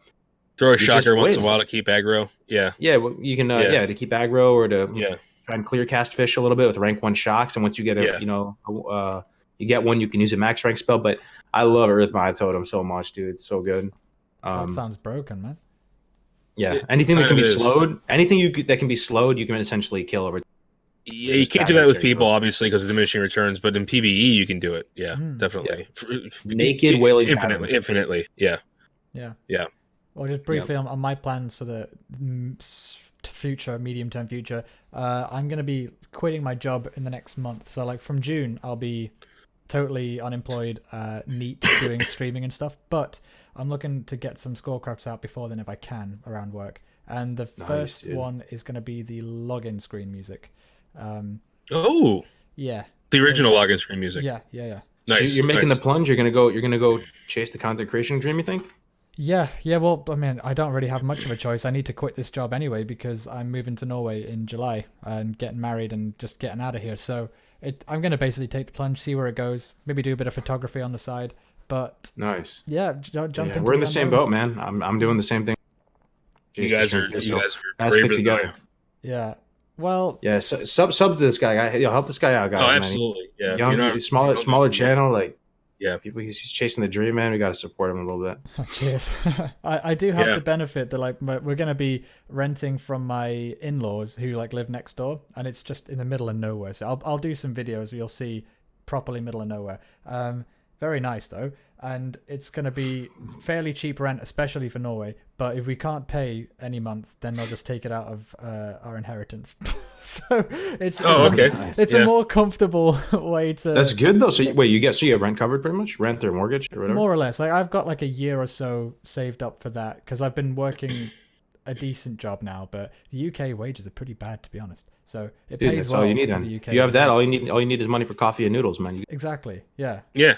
a shocker once in a while to keep aggro. Yeah, well, you can to keep aggro or to try and clear cast fish a little bit with rank 1 shocks, and once you get you You get one, you can use a max rank spell. But I love Earth Maya Totem so much, dude. It's so good. That sounds broken, man. Yeah, It anything that kind can of be is. slowed, that can be slowed, you can essentially kill over. Yeah, you Just can't do die that with instantly. people, obviously, because of diminishing returns. But in PVE, you can do it. Yeah, definitely. Naked wailing Infinitely. Yeah. Yeah. Yeah. Well, just briefly on my plans for the future, medium-term future, I'm going to be quitting my job in the next month. So, like, from June, I'll be totally unemployed, neat, doing streaming and stuff. But I'm looking to get some Scorecrafts out before then if I can around work. And the first dude. one is going to be the login screen music. Oh, Yeah. the original login screen music. Yeah. So Nice. you're making nice. the plunge. You're gonna go chase the content creation dream. You think? Yeah. Well, I mean, I don't really have much of a choice. I need to quit this job anyway because I'm moving to Norway in July and getting married and just getting out of here. So I'm going to basically take the plunge, see where it goes, maybe do a bit of photography on the side. But Nice. yeah, jump into we're in the same unknown. boat, man. I'm doing the same thing. You guys are gotta stick together. Yeah. Well. Yeah. Sub to this guy. Help this guy out, guys. Oh, man. absolutely. Yeah. If you're not, Smaller channel. Like, yeah, people. He's chasing the dream, man. We gotta support him a little bit. Cheers. I do have the benefit that like we're gonna be renting from my in-laws who like live next door, and it's just in the middle of nowhere. So I'll do some videos where you'll see properly middle of nowhere. Very nice though, and it's gonna be fairly cheap rent, especially for Norway. But if we can't pay any month, then they'll just take it out of our inheritance. So it's a more comfortable way to. That's good though. So you have rent covered pretty much, rent or mortgage or whatever. More or less. Like I've got like a year or so saved up for that because I've been working a decent job now, but the UK wages are pretty bad to be honest. So it pays that's well. all you need. For Then the UK. if you have that, all you need is money for coffee and noodles, man. Exactly. Yeah. Yeah.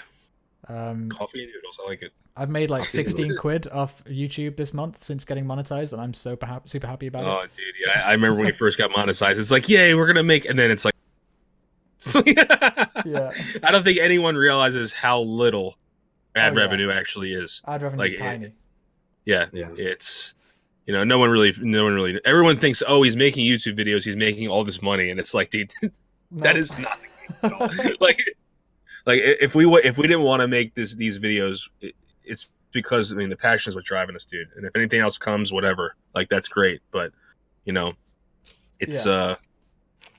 Coffee and noodles. I like it. I've made like 16 quid off YouTube this month since getting monetized, and I'm super happy about it. Oh, dude, yeah. I remember when we first got monetized. It's like, yay, we're gonna make, and then it's like, yeah. I don't think anyone realizes how little ad revenue actually is. Ad revenue is tiny. Yeah. It's no one really. Everyone thinks, oh, he's making YouTube videos, he's making all this money, and it's like, dude, that is not the case at all. Like if we didn't want to make these videos, it's because the passion is what driving us, dude. And if anything else comes, whatever, like that's great. But it's at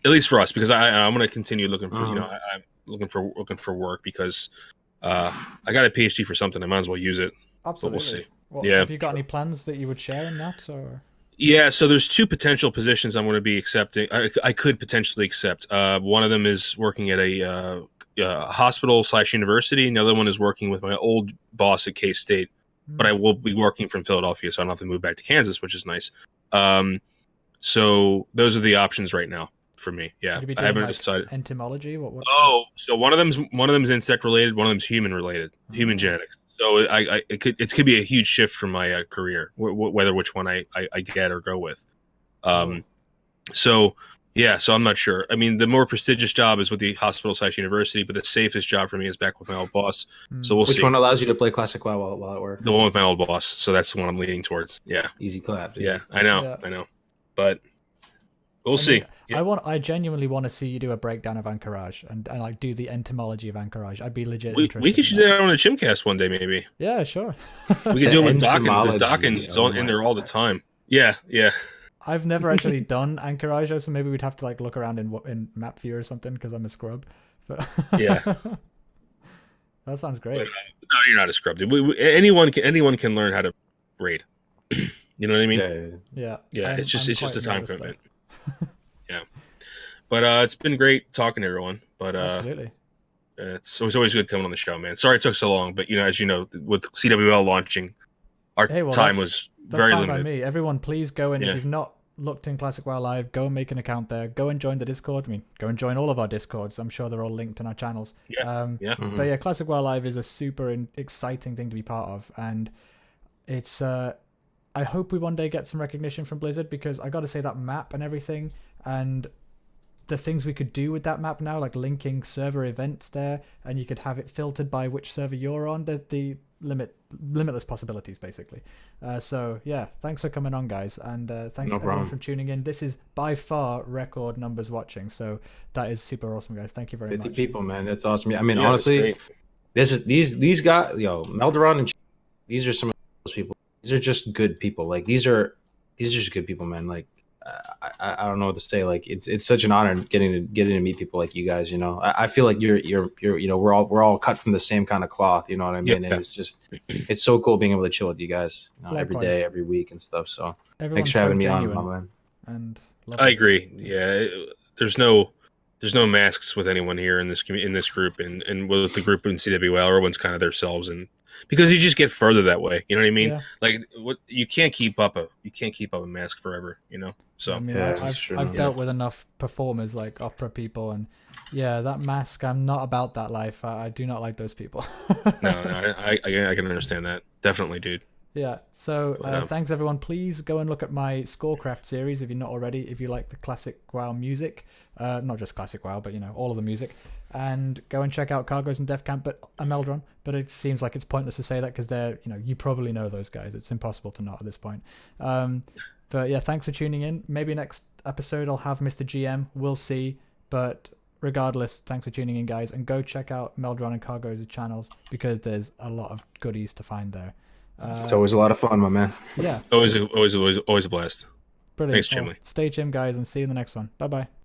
least for us, because I'm gonna continue looking for I'm looking for work because I got a PhD for something. I might as well use it. Absolutely. But we'll see. Well, have you got any plans that you would share in that or? Yeah, so there's two potential positions I'm going to be accepting. I could potentially accept. One of them is working at a hospital/university, and the other one is working with my old boss at K-State. But I will be working from Philadelphia, so I don't have to move back to Kansas, which is nice. So those are the options right now for me. Yeah, I haven't decided. Entomology? What? So one of them's insect related, one of them's human related, human genetics. So it could be a huge shift for my career, whether which one I get or go with. So I'm not sure. I mean, the more prestigious job is with the hospital/university, but the safest job for me is back with my old boss. So we'll see. Which one allows you to play Classic WoW while at work? The one with my old boss. So that's the one I'm leaning towards. Yeah. Easy clap. Dude. Yeah, I know. But we'll see. I genuinely want to see you do a breakdown of Anchorage and like do the entomology of Anchorage. I'd be legit interested. We could do that on a CHIMcast one day, maybe. Yeah, sure. We could do it with Dawkins. Dawkins in there all the time. Yeah. I've never actually done Anchorage, so maybe we'd have to like look around in map view or something because I'm a scrub. But yeah, that sounds great. But, no, you're not a scrub, dude. Anyone can learn how to raid. You know what I mean? Yeah. It's just a time commitment. Yeah, but it's been great talking to everyone. But absolutely, it's always good coming on the show, man. Sorry it took so long, but as you know, with CWL launching, our time was very limited. By me. Everyone, please go in. If you've not looked in Classic WoW Live, go and make an account there. Go and join the Discord. I mean, go and join all of our Discords. I'm sure they're all linked in our channels. Yeah. But yeah, Classic WoW Live is a super exciting thing to be part of, and it's. I hope we one day get some recognition from Blizzard because I got to say that map and everything, and the things we could do with that map now, like linking server events there, and you could have it filtered by which server you're on. The limitless possibilities, basically. So yeah, thanks for coming on, guys, and thanks No everyone problem. for tuning in. This is by far record numbers watching, so that is super awesome, guys. Thank you very 50 much. people, man. That's awesome. I mean, Yeah, that's honestly, great. these guys, Melderon and these are some of those people. These are just good people. Like these are just good people, man. Like I don't know what to say. Like it's such an honor getting to meet people like you guys. You know, I feel like you're we're all cut from the same kind of cloth. You know what I mean? Yeah. And it's so cool being able to chill with you guys, every Likewise. day, every week, and stuff. So Everyone's thanks for so having me on, genuine my man. and I lovely. agree. Yeah, there's no masks with anyone here in this group, and with the group in CWL, everyone's kind of themselves, and because you just get further that way. You know what I mean? Yeah. Like what you can't keep up a mask forever. You know. So I mean, Yeah, I've that's true, I've man. dealt with enough performers like opera people, and yeah, that mask. I'm not about that life. I do not like those people. no, I can understand that definitely, dude. Yeah. So But, thanks everyone. Please go and look at my Scorecraft series if you're not already. If you like the classic WoW music, not just classic WoW, but all of the music, and go and check out Kargoz and Death Camp, but Melderon. But it seems like it's pointless to say that because they're you probably know those guys. It's impossible to not at this point. But yeah, thanks for tuning in. Maybe next episode I'll have Mr. GM. We'll see. But regardless, thanks for tuning in, guys, and go check out Melderon and Kargo's channels because there's a lot of goodies to find there. It's always a lot of fun, my man. Yeah, always a blast. brilliant. Thanks, Chimley. Stay chim, guys, and see you in the next one. Bye bye.